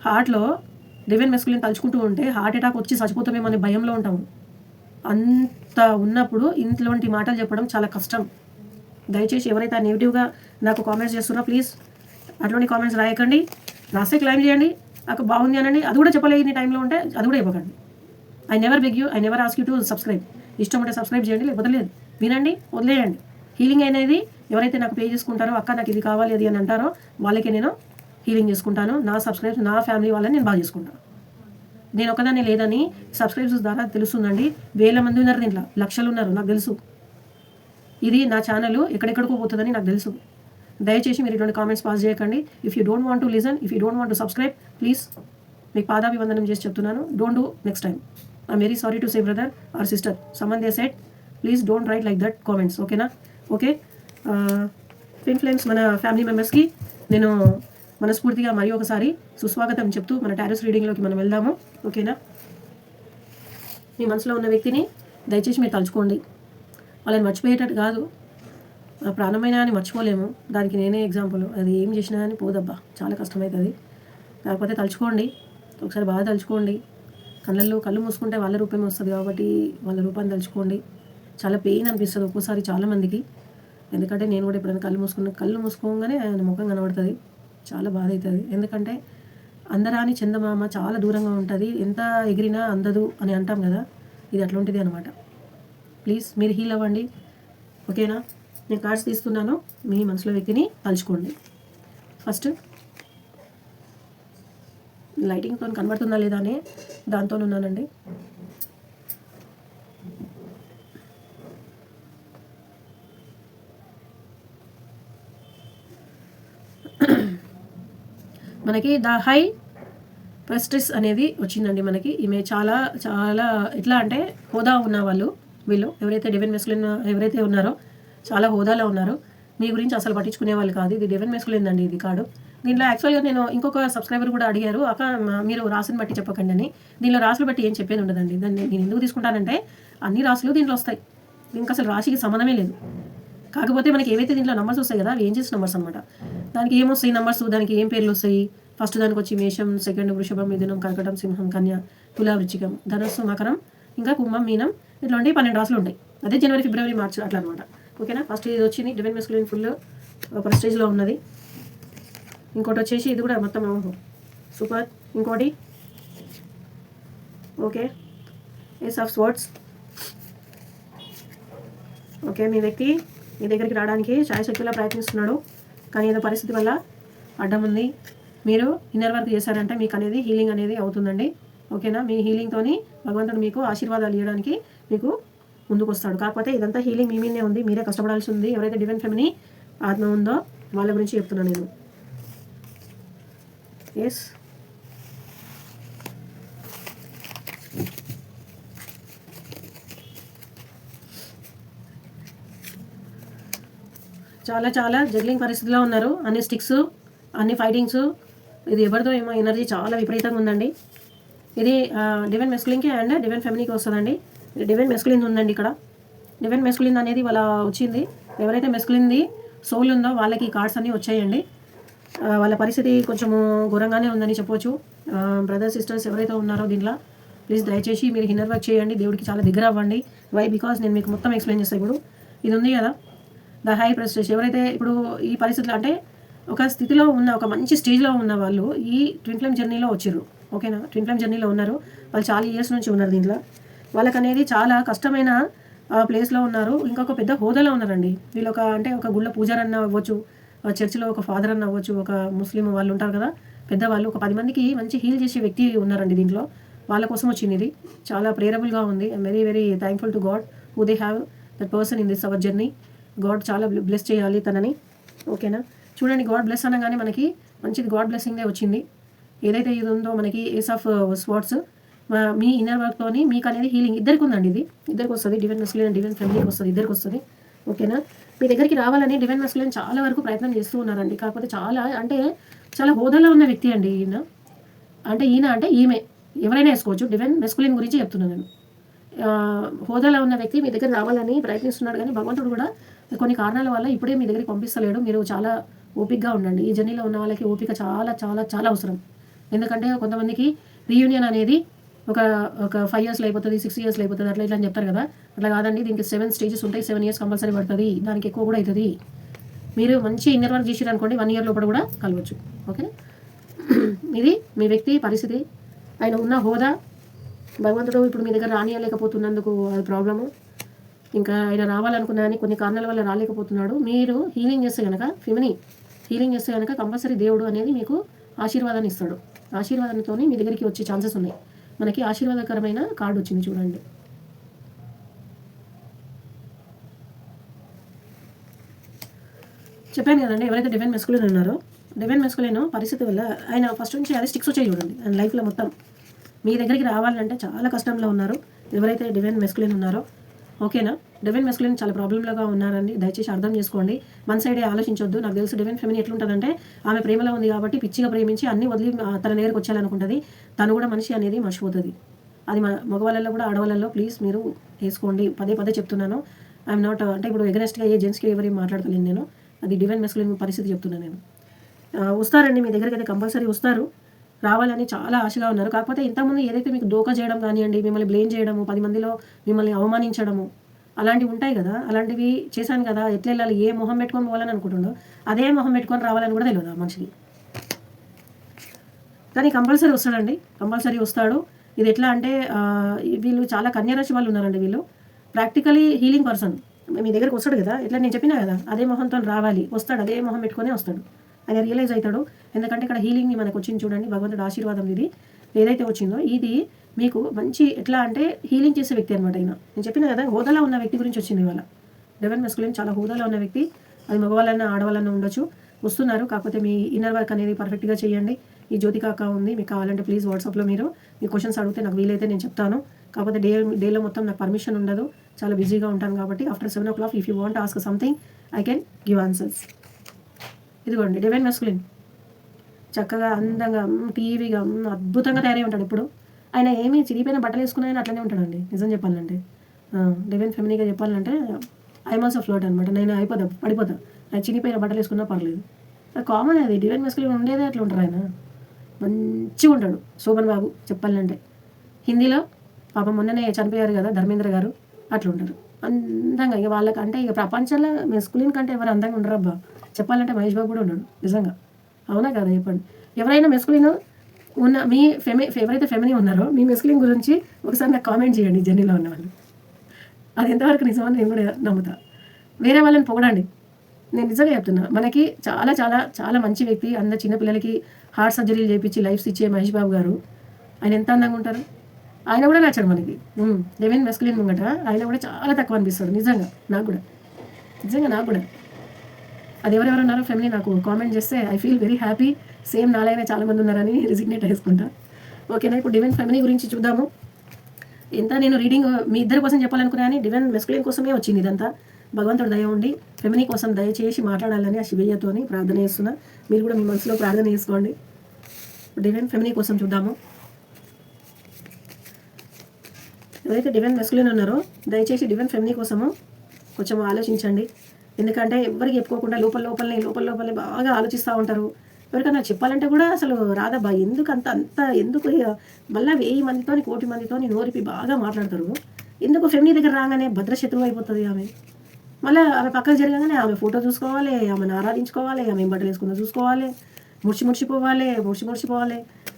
హార్ట్లో డివైన్ మెస్కులిన్ తలుచుకుంటూ ఉంటే హార్ట్ అటాక్ వచ్చి చచ్చిపోతామేమో అనే భయంలో ఉంటాము. అంత ఉన్నప్పుడు ఇంట్లాంటి మాటలు చెప్పడం చాలా కష్టం. దయచేసి ఎవరైతే నెగిటివ్గా నాకు కామెంట్స్ చేస్తున్నారో ప్లీజ్ అట్లాంటి కామెంట్స్ రాయకండి. రాసే క్లైమ్ చేయండి, నాకు బాగుంది అనండి. అది కూడా చెప్పలేదు ఈ టైంలో ఉంటే అది కూడా ఇవ్వకండి. I never beg you, I never ask you to subscribe. ఇష్టం ఉంటే సబ్స్క్రైబ్ చేయండి, లేకపోతే లేదు. వినండి, వదిలేయండి. హీలింగ్ అనేది ఎవరైతే నాకు పే చేసుకుంటారో అక్క నాకు ఇది కావాలి అది అని అంటారో వాళ్ళకి నేను హీలింగ్ చేసుకుంటాను. నా సబ్స్క్రైబ్స్ నా ఫ్యామిలీ వాళ్ళని నేను బాగా చేసుకుంటాను. నేను ఒకదాన్ని లేదని సబ్స్క్రైబర్స్ ద్వారా తెలుస్తుందండి. 1000 మంది ఉన్నారు, దీంట్లో లక్షలు ఉన్నారు, నాకు తెలుసు. ఇది నా ఛానల్ ఎక్కడెక్కడికో పోతుందని నాకు తెలుసు. దయచేసి మీరు ఇటువంటి కామెంట్స్ పాస్ చేయకండి. If you don't want to listen, if you don't want to subscribe, please మీకు పాదాభివందనం చేసి చెప్తున్నాను. Don't do next time. I'm very sorry to say brother are sister, someone they said please don't write like that comments. ఓకేనా? Okay. Twin flames మన family మెంబర్స్కి నేను మనస్ఫూర్తిగా మరి ఒకసారి సుస్వాగతం చెప్తూ మన టారోస్ రీడింగ్లోకి మనం వెళ్దాము. ఓకేనా? మీ మనసులో ఉన్న వ్యక్తిని దయచేసి మీరు తలుచుకోండి. వాళ్ళని మర్చిపోయేటట్టు కాదు, ప్రాణమైనా అని మర్చిపోలేము. దానికి నేనే ఎగ్జాంపుల్. అది ఏం చేసినా అని పోదబ్బా, చాలా కష్టమవుతుంది. కాకపోతే తలుచుకోండి, ఒకసారి బాగా తలుచుకోండి. కళ్ళు మూసుకుంటే వాళ్ళ రూపమే వస్తుంది కాబట్టి వాళ్ళ రూపాన్ని తలుచుకోండి. చాలా పెయిన్ అనిపిస్తుంది ఒక్కోసారి చాలామందికి. ఎందుకంటే నేను కూడా ఎప్పుడైనా కళ్ళు మూసుకోగానే ఆయన ముఖం కనబడుతుంది, చాలా బాధ అవుతుంది. ఎందుకంటే అందరాని చందమామ చాలా దూరంగా ఉంటుంది, ఎంత ఎగిరినా అందదు అని అంటాం కదా, ఇది అట్లాంటిది అనమాట. ప్లీజ్ మీరు హీల్ అవ్వండి. ఓకేనా? నేను కార్డ్స్ తీస్తున్నాను, మీ మనసులో వ్యక్తిని తలుచుకోండి. ఫస్ట్ లైటింగ్తో కనబడుతుందా లేదా అని దాంతో ఉన్నానండి. మనకి ద హై ప్రెస్ట్రెస్ అనేది వచ్చిందండి మనకి. ఈమె చాలా చాలా ఎట్లా అంటే హోదా ఉన్న వాళ్ళు వీళ్ళు. ఎవరైతే డివైన్ మెస్కులిన్ ఎవరైతే ఉన్నారో చాలా హోదాలో ఉన్నారు. మీ గురించి అసలు పట్టించుకునే వాళ్ళు కాదు. ఇది డివైన్ మెస్కులిన్ అండి ఇది కార్డు. దీంట్లో యాక్చువల్గా నేను ఇంకొక సబ్స్క్రైబర్ కూడా అడిగారు, అక్క మీరు రాసుని బట్టి చెప్పకండి అని. దీనిలో రాసులు బట్టి ఏం చెప్పేది ఉండదండి. దాన్ని నేను ఎందుకు తీసుకుంటానంటే అన్ని రాసులు దీంట్లో వస్తాయి, దీనికి అసలు రాశికి సంబంధమే లేదు. కాకపోతే మనకి ఏవైతే దీంట్లో నెంబర్స్ వస్తాయి కదా, అవి ఏం చేసిన నెంబర్స్ అనమాట. దానికి ఏమొస్తాయి నెంబర్స్, దానికి ఏం పేర్లు వస్తాయి. ఫస్ట్ దానికి వచ్చి మేషం, సెకండ్ వృషభం, మిథునం, కర్కటం, సింహం, కన్య, తులా, వృచ్చికం, ధనస్సు, మకరం, ఇంకా కుంభం, మీనం, ఇట్లా ఉంటాయి 12 రాసులు ఉంటాయి. అదే జనవరి, ఫిబ్రవరి, మార్చ్ అట్లా అనమాట. ఓకేనా. ఫస్ట్ ఇది వచ్చింది డివైన్ మెస్కులిన్ ఫుల్ ప్రెస్టేజ్లో ఉన్నది. ఇంకోటి వచ్చేసి ఇది కూడా మొత్తం సూపర్. ఇంకోటి okay ace of swords. Okay, మీ వ్యక్తి మీ దగ్గరికి రావడానికి శాయశక్తిలా ప్రయత్నిస్తున్నాడు, కానీ ఏదో పరిస్థితి వల్ల అడ్డం ఉంది. మీరు ఇన్నర్ వర్క్ చేశారంటే మీకు అనేది హీలింగ్ అనేది అవుతుందండి. ఓకేనా. మీ హీలింగ్తోని భగవంతుడు మీకు ఆశీర్వాదాలు ఇవ్వడానికి మీకు ముందుకు వస్తాడు. కాకపోతే ఇదంతా హీలింగ్ మీ మీదే ఉంది, మీరే కష్టపడాల్సి ఉంది. ఎవరైతే డివైన్ ఫెమిని ఆత్మ ఉందో వాళ్ళ గురించి చెప్తున్నాను నేను. ఎస్, చాలా చాలా జగ్లింగ్ పరిస్థితిలో ఉన్నారు. అన్ని స్టిక్స్, అన్ని ఫైటింగ్స్. ఇది ఎవరితో ఏమో ఎనర్జీ చాలా విపరీతంగా ఉందండి. ఇది డివైన్ మెస్కులిన్కి అండ్ డివైన్ ఫెమినీకి వస్తుందండి. డివైన్ మెస్కులిన్ ఉందండి ఇక్కడ. డివైన్ మెస్కులిన్ అనేది వాళ్ళ వచ్చింది. ఎవరైతే మెస్కులిన్ది సోల్ ఉందో వాళ్ళకి ఈ కార్డ్స్ అన్నీ వచ్చాయండి. వాళ్ళ పరిస్థితి కొంచెము ఘోరంగానే ఉందని చెప్పవచ్చు. బ్రదర్స్ సిస్టర్స్ ఎవరైతే ఉన్నారో దీంట్లో ప్లీజ్ దయచేసి మీరు ఇన్నర్ వర్క్ చేయండి, దేవుడికి చాలా దగ్గర అవ్వండి. వై బికాస్ నేను మీకు మొత్తం ఎక్స్ప్లెయిన్ చేస్తాను. ఇప్పుడు ఇది ఉంది కదా ద హై ప్రెస్టేజ్. ఎవరైతే ఇప్పుడు ఈ పరిస్థితులు అంటే ఒక స్థితిలో ఉన్న ఒక మంచి స్టేజ్లో ఉన్న వాళ్ళు ఈ ట్విన్ ఫ్లేమ్ జర్నీలో వచ్చారు. ఓకేనా. ట్విన్ ఫ్లేమ్ జర్నీలో ఉన్నారు వాళ్ళు, చాలా ఇయర్స్ నుంచి ఉన్నారు దీంట్లో. వాళ్ళకి అనేది చాలా కష్టమైన ప్లేస్లో ఉన్నారు. ఇంకొక పెద్ద హోదాలో ఉన్నారండి వీళ్ళు. అంటే ఒక గుళ్ళ పూజారి అన్న అవ్వచ్చు, చర్చిలో ఒక ఫాదర్ అన్న అవ్వచ్చు, ఒక ముస్లిం వాళ్ళు ఉంటారు కదా పెద్దవాళ్ళు. ఒక 10 మందికి మంచి హీల్ చేసే వ్యక్తి ఉన్నారండి దీంట్లో. వాళ్ళ కోసం వచ్చింది ఇది. చాలా ప్రేరబుల్గా ఉంది. I'm very very thankful to God who they have that person in this our journey. God చాలా బ్లెస్ చేయాలి తనని. ఓకేనా. చూడండి, గాడ్ బ్లెస్ అనగానే మనకి మంచిది గాడ్ బ్లెస్సింగే వచ్చింది. ఏదైతే ఇది ఉందో మనకి ఏస్ ఆఫ్ స్వాట్స్, మీ ఇన్నర్ వర్క్తోని మీకు అనేది హీలింగ్ ఇద్దరికి ఉందండి. ఇది ఇద్దరికి వస్తుంది. డివైన్ మెస్కులిన్, డివైన్ ఫెమినీకి వస్తుంది, ఇద్దరికి వస్తుంది. ఓకేనా. మీ దగ్గరికి రావాలని డివైన్ మెస్కులిన్ చాలా వరకు ప్రయత్నం చేస్తూ ఉన్నారండి. కాకపోతే చాలా హోదాలో ఉన్న వ్యక్తి అండి ఈయన. అంటే ఈమె ఎవరైనా వేసుకోవచ్చు. డివైన్ మెస్కులిన్ గురించి చెప్తున్నాను నేను. హోదాలో ఉన్న వ్యక్తి మీ దగ్గర రావాలని ప్రయత్నిస్తున్నాడు, కానీ భగవంతుడు కూడా కొన్ని కారణాల వల్ల ఇప్పుడే మీ దగ్గరికి పంపిస్తలేడు. మీరు చాలా ఓపికగా ఉండండి. ఈ జర్నీలో ఉన్న వాళ్ళకి ఓపిక చాలా చాలా చాలా అవసరం. ఎందుకంటే కొంతమందికి రీయూనియన్ అనేది ఒక 5 yearsలో అయిపోతుంది, 6 yearsలో అయిపోతుంది, అట్లా ఇట్లా అని చెప్తారు కదా. అట్లా కాదండి. దీనికి 7 stages ఉంటాయి. 7 years కంపల్సరీ పడుతుంది. దానికి ఎక్కువ కూడా అవుతుంది. మీరు మంచి ఇన్నర్ వర్క్ చేసారు అనుకోండి 1 year లోపల కూడా కలవచ్చు. ఓకే. ఇది మీ వ్యక్తి పరిస్థితి, ఆయన ఉన్న హోదా. భగవంతుడు ఇప్పుడు మీ దగ్గర రానియలేకపోతున్నందుకు అది ప్రాబ్లము. ఇంకా ఆయన రావాలనుకున్నా కానీ కొన్ని కారణాల వల్ల రాలేకపోతున్నాడు. మీరు హీలింగ్ చేస్తే కనుక హీలింగ్ చేస్తే కనుక కంపల్సరీ దేవుడు అనేది మీకు ఆశీర్వాదాన్ని ఇస్తాడు. ఆశీర్వాదంతో మీ దగ్గరికి వచ్చే ఛాన్సెస్ ఉన్నాయి. మనకి ఆశీర్వాదకరమైన కార్డు వచ్చింది చూడండి. చెప్పాను కదండి, ఎవరైతే డివైన్ మెస్కులిన్ ఉన్నారో డివైన్ మెస్కులిన్ పరిస్థితి వల్ల ఆయన ఫస్ట్ నుంచి అదే స్టిక్స్ వచ్చాయి చూడండి. ఆయన లైఫ్లో మొత్తం మీ దగ్గరికి రావాలంటే చాలా కష్టంలో ఉన్నారు ఎవరైతే డివైన్ మెస్కులిన్ ఉన్నారో. ఓకేనా. డివైన్ మెస్కులిన్ చాలా ప్రాబ్లంలోగా ఉన్నారని దయచేసి అర్థం చేసుకోండి. వన్ సైడే ఆలోచించొద్దు. నాకు తెలుసు డివైన్ ఫెమిని ఎట్లుంటుందంటే ఆమె ప్రేమలో ఉంది కాబట్టి పిచ్చిగా ప్రేమించి అన్ని వదిలి తన నేరకు వచ్చేయాలనుకుంటుంది. తను కూడా మనిషి అనేది మర్చిపోతుంది. అది మగవాళ్ళలో కూడా ఆడవాళ్ళలో ప్లీజ్ మీరు వేసుకోండి. పదే చెప్తున్నాను. ఐఎమ్ నాట్ అంటే ఇప్పుడు ఎగనెస్ట్గా ఏ జెంట్స్కి ఎవరి మాట్లాడతలేను నేను. అది డివైన్ మెస్కులిన్ పరిస్థితి చెప్తున్నాను నేను. వస్తారండి మీ దగ్గరికి అయితే కంపల్సరీ వస్తారు. రావాలని చాలా ఆశగా ఉన్నారు. కాకపోతే ఇంతకుముందు ఏదైతే మీకు దోకా చేయడం కానివ్వండి, మిమ్మల్ని బ్లేమ్ చేయడము, 10 మందిలో మిమ్మల్ని అవమానించడము అలాంటివి ఉంటాయి కదా. అలాంటివి చేశాను కదా, ఎట్లా వెళ్ళాలి, ఏ మొహం పెట్టుకొని పోవాలని అనుకుంటుండో అదే మొహం పెట్టుకొని రావాలని కూడా తెలియదు ఆ మనిషికి. కానీ కంపల్సరీ వస్తాడండి, కంపల్సరీ వస్తాడు. ఇది ఎట్లా అంటే వీళ్ళు చాలా కన్యారాశి వాళ్ళు ఉన్నారండి. వీళ్ళు ప్రాక్టికలీ హీలింగ్ పర్సన్. మీ దగ్గరికి వస్తాడు కదా, ఎట్లా నేను చెప్పినా కదా అదే మొహంతో రావాలి. వస్తాడు, అదే మొహం పెట్టుకునే వస్తాడు. ఆయన రియలైజ్ అవుతాడు. ఎందుకంటే ఇక్కడ హీలింగ్ని మనకు వచ్చింది చూడండి, భగవంతుడు ఆశీర్వాదం. ఇది ఏదైతే వచ్చిందో ఇది మీకు మంచి ఎట్లా అంటే హీలింగ్ చేసే వ్యక్తి అనమాట. ఆయన నేను చెప్పిన కదా హోదాలో ఉన్న వ్యక్తి గురించి వచ్చింది ఇవాళ. డివైన్ మెస్కులిన్ చాలా హోదాలో ఉన్న వ్యక్తి. అది మగవాళ్ళన్నా ఆడవాళ్ళన్నా ఉండొచ్చు. వస్తున్నారు. కాకపోతే మీ ఇన్నర్ వర్క్ అనేది పర్ఫెక్ట్గా చేయండి. ఈ జ్యోతిక అక్క ఉంది, మీకు కావాలంటే ప్లీజ్ వాట్సాప్లో మీరు మీ క్వశ్చన్స్ అడిగితే నాకు వీలైతే నేను చెప్తాను. కాకపోతే డేలో మొత్తం నాకు పర్మిషన్ ఉండదు, చాలా బిజీగా ఉంటాను కాబట్టి after 7 o'clock if you want ask something I can give answers. ఇదిగోండి డివైన్ మెస్కులిన్ చక్కగా అందంగా టీవీగా అద్భుతంగా తయారై ఉంటాడు. ఇప్పుడు ఆయన ఏమి చిరిగిపోయిన బట్టలు వేసుకున్నాయని అట్లనే ఉంటాడండి నిజం చెప్పాలంటే. డివైన్ ఫెమినీగా చెప్పాలంటే ఐమాస్ ఆఫ్ ఫ్లోట్ అనమాట. నేను పడిపోతా ఆయన చినిపోయిన బట్టలు వేసుకున్నా పర్లేదు. కామన్ అది. డివైన్ మెస్కులిన్ ఉండేదే అట్లా ఉంటారు. ఆయన మంచిగా ఉంటాడు. శోభన్ బాబు చెప్పాలంటే. హిందీలో పాపం మొన్ననే చనిపోయారు కదా ధర్మేంద్ర గారు, అట్లుంటారు అందంగా. ఇక వాళ్ళకి అంటే ఇక ప్రపంచంలో మెస్కులిన్ కంటే ఎవరు అందంగా ఉండరు అబ్బా. చెప్పాలంటే మహేష్ బాబు కూడా ఉన్నాడు నిజంగా. అవునా కదా చెప్పండి. ఎవరైనా మెస్కులిన్ ఉన్న మీ ఎవరైతే ఫెమిని ఉన్నారో మీ మెస్కులిన్ గురించి ఒకసారి నాకు కామెంట్ చేయండి జర్నీలో ఉన్న వాళ్ళు. అది ఎంతవరకు నిజమని నేను కూడా నమ్ముతా. వేరే వాళ్ళని పొగడండి. నేను నిజంగా చెప్తున్నా. మనకి చాలా చాలా చాలా మంచి వ్యక్తి. అందరు చిన్నపిల్లలకి హార్ట్ సర్జరీలు చేయించి లైఫ్స్ ఇచ్చే మహేష్ బాబు గారు ఆయన ఎంత అందంగా ఉంటారు. ఆయన కూడా నచ్చాడు మనకి. డెవిన్ మెస్కులిన్ ముంగట ఆయన కూడా చాలా తక్కువ అనిపిస్తాడు నిజంగా. నాకు కూడా అది ఎవరెవరు ఉన్నారో ఫెమిలీ నాకు కామెంట్ చేస్తే I feel very happy. Same నాలైనా చాలామంది ఉన్నారని రిజిగ్నేట్ వేసుకుంటా. ఓకేనా. ఇప్పుడు డివైన్ ఫెమిలీ గురించి చూద్దాము. ఎంత నేను రీడింగ్ మీ ఇద్దరి కోసం చెప్పాలనుకున్నా కానీ డివైన్ మెస్కులిన్ కోసమే వచ్చింది ఇదంతా. భగవంతుడు దయ ఉండి ఫెమినీ కోసం దయచేసి మాట్లాడాలని ఆ శివయ్యతోని ప్రార్థన చేస్తున్నా. మీరు కూడా మీ మనసులో ప్రార్థన చేసుకోండి. డివైన్ ఫెమినీ కోసం చూద్దాము. ఎవరైతే డివైన్ మెస్కులిన్ ఉన్నారో దయచేసి డివైన్ ఫెమినీ కోసము కొంచెం ఆలోచించండి. ఎందుకంటే ఎవరికి చెప్పుకోకుండా లోపలనే బాగా ఆలోచిస్తూ ఉంటారు. ఎవరికైనా చెప్పాలంటే కూడా అసలు రాదబ్బా. ఎందుకు మళ్ళీ 1000 మందితోని 1,000,000 మందితోని నోరిపి బాగా మాట్లాడతారు. ఎందుకు ఫెమినీ దగ్గర రాగానే భద్రశత్రువు అయిపోతుంది ఆమె. మళ్ళీ ఆమె పక్కకు జరగగానే ఆమె ఫోటో చూసుకోవాలి, ఆమెను ఆరాధించుకోవాలి, ఆమె బట్టలు వేసుకుందా చూసుకోవాలి, ముడిచిపోవాలి.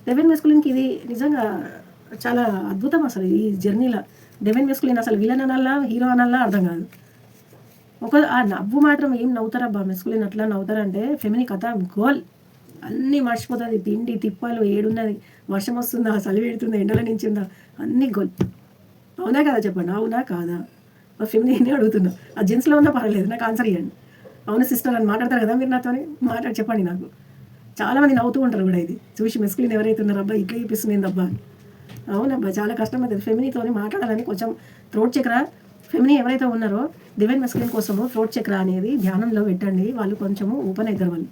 డివైన్ మెస్కులిన్కి ఇది నిజంగా చాలా అద్భుతం అసలు ఈ జర్నీలో. డివైన్ మెస్కులిన్ అసలు విలన్ అనాలా హీరో అనాలా అర్థం కాదు. ఆ నవ్వు మాత్రం ఏం నవ్వుతారబ్బా మెస్కులిన్. అట్లా నవ్వుతారంటే ఫెమినీ కథ గోల్ అన్నీ మర్చిపోతుంది. తిండి తిప్పాలు ఏడున్నది, వర్షం వస్తుందా, చలి పెడుతుందా, ఎండల నించుందా, అన్నీ గోల్. అవునా కదా చెప్పండి. అవునా కాదా? ఫెమినీని అడుగుతున్నా. ఆ జెంట్స్లో ఉన్నా పర్వాలేదు, నాకు ఆన్సర్ ఇవ్వండి. అవును సిస్టర్ అని మాట్లాడతారు కదా మీరు నాతో. చెప్పండి నాకు. చాలామంది నవ్వుతూ ఉంటారు కూడా ఇది చూసి. మెస్కులిన్ ఎవరైతే ఉన్నారో అబ్బా ఇట్లా చూపిస్తుంది అబ్బా. అవునబ్బా చాలా కష్టం అవుతుంది ఫెమినీతోని మాట్లాడాలని. కొంచెం థ్రోట్ చక్ర ఫెమినీ ఎవరైతే ఉన్నారో డివైన్ మెస్కులిన్ కోసము థ్రోట్ చక్ర అనేది ధ్యానంలో పెట్టండి. వాళ్ళు కొంచెము ఓపెన్ అవుతారు. వాళ్ళు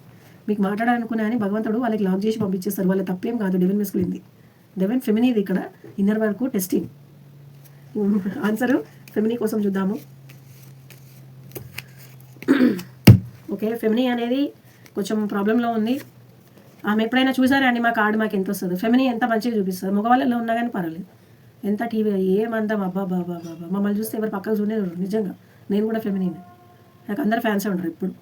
మీకు మాట్లాడాలనుకున్నా అని భగవంతుడు వాళ్ళకి లాక్ చేసి పంపించేస్తారు. వాళ్ళ తప్పేం కాదు డివైన్ మెస్కులిన్ది. డివైన్ ఫెమినీది ఇక్కడ ఇన్నర్ వరకు టెస్టింగ్. ఆన్సరు ఫెమినీ కోసం చూద్దాము. ఓకే. ఫెమినీ అనేది కొంచెం ప్రాబ్లంలో ఉంది. ఆమె ఎప్పుడైనా చూసారా అండి మా కార్డు మాకు ఎంత వస్తుంది. ఫెమినీ ఎంత మంచిగా చూపిస్తుంది. మగవాళ్ళలో ఉన్నా కానీ పర్వాలేదు. ఎంత టీవీ ఏమందాం అబ్బా బాబా మమ్మల్ని చూస్తే ఎవరు పక్కకు చూడలేదు. నిజంగా నేను కూడా ఫెమినీనే. నాకు అందరు ఫ్యాన్సే ఉంటారు ఇప్పుడు.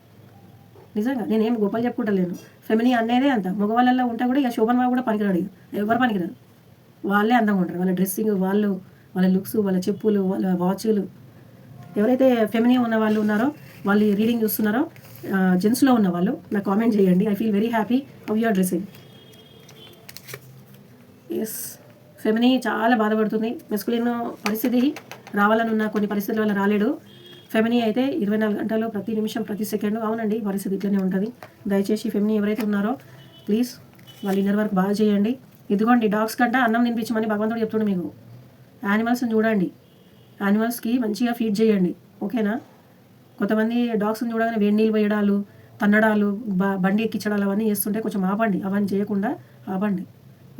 నిజంగా నేనేం గొప్పలు చెప్పుకుంటలేను. ఫెమినీ అనేదే అంత. మగవాళ్ళల్లో ఉంటే కూడా ఇక శోభన్ బాబు కూడా పనికిరాడు. ఎవరు పనికిరారు. వాళ్ళే అందంగా ఉంటారు. వాళ్ళ డ్రెస్సింగ్, వాళ్ళ లుక్స్, వాళ్ళ చెప్పులు, వాళ్ళ వాచ్లు. ఎవరైతే ఫెమినీ ఉన్న వాళ్ళు ఉన్నారో వాళ్ళు రీడింగ్ చూస్తున్నారో జెంట్స్లో ఉన్న వాళ్ళు నాకు కామెంట్ చేయండి. I feel very happy how you are dressing. Yes, feminine చాలా బాధపడుతుంది. మెస్కులిన్ పరిస్థితి రావాలని ఉన్న కొన్ని పరిస్థితుల వల్ల రాలేడు. ఫెమినీ అయితే 24 గంటలు ప్రతి నిమిషం ప్రతి సెకండ్. అవునండి పరిస్థితి ఇట్లనే ఉంటుంది. దయచేసి ఫెమినీ ఎవరైతే ఉన్నారో ప్లీజ్ వాళ్ళ ఇన్నర్ వర్క్ బాగా చేయండి. ఇదిగోండి డాగ్స్ కంటే అన్నం తినిపించమని భగవంతుడు చెప్తుండే మీకు. యానిమల్స్ని చూడండి, యానిమల్స్కి మంచిగా ఫీడ్ చేయండి. ఓకేనా. కొంతమంది డాగ్స్ని చూడగానే వేడి నీళ్ళు వేయడాలు, తన్నడాలు, బండి ఎక్కించడాలు అవన్నీ చేస్తుంటే కొంచెం ఆపండి. అవన్నీ చేయకుండా ఆపండి.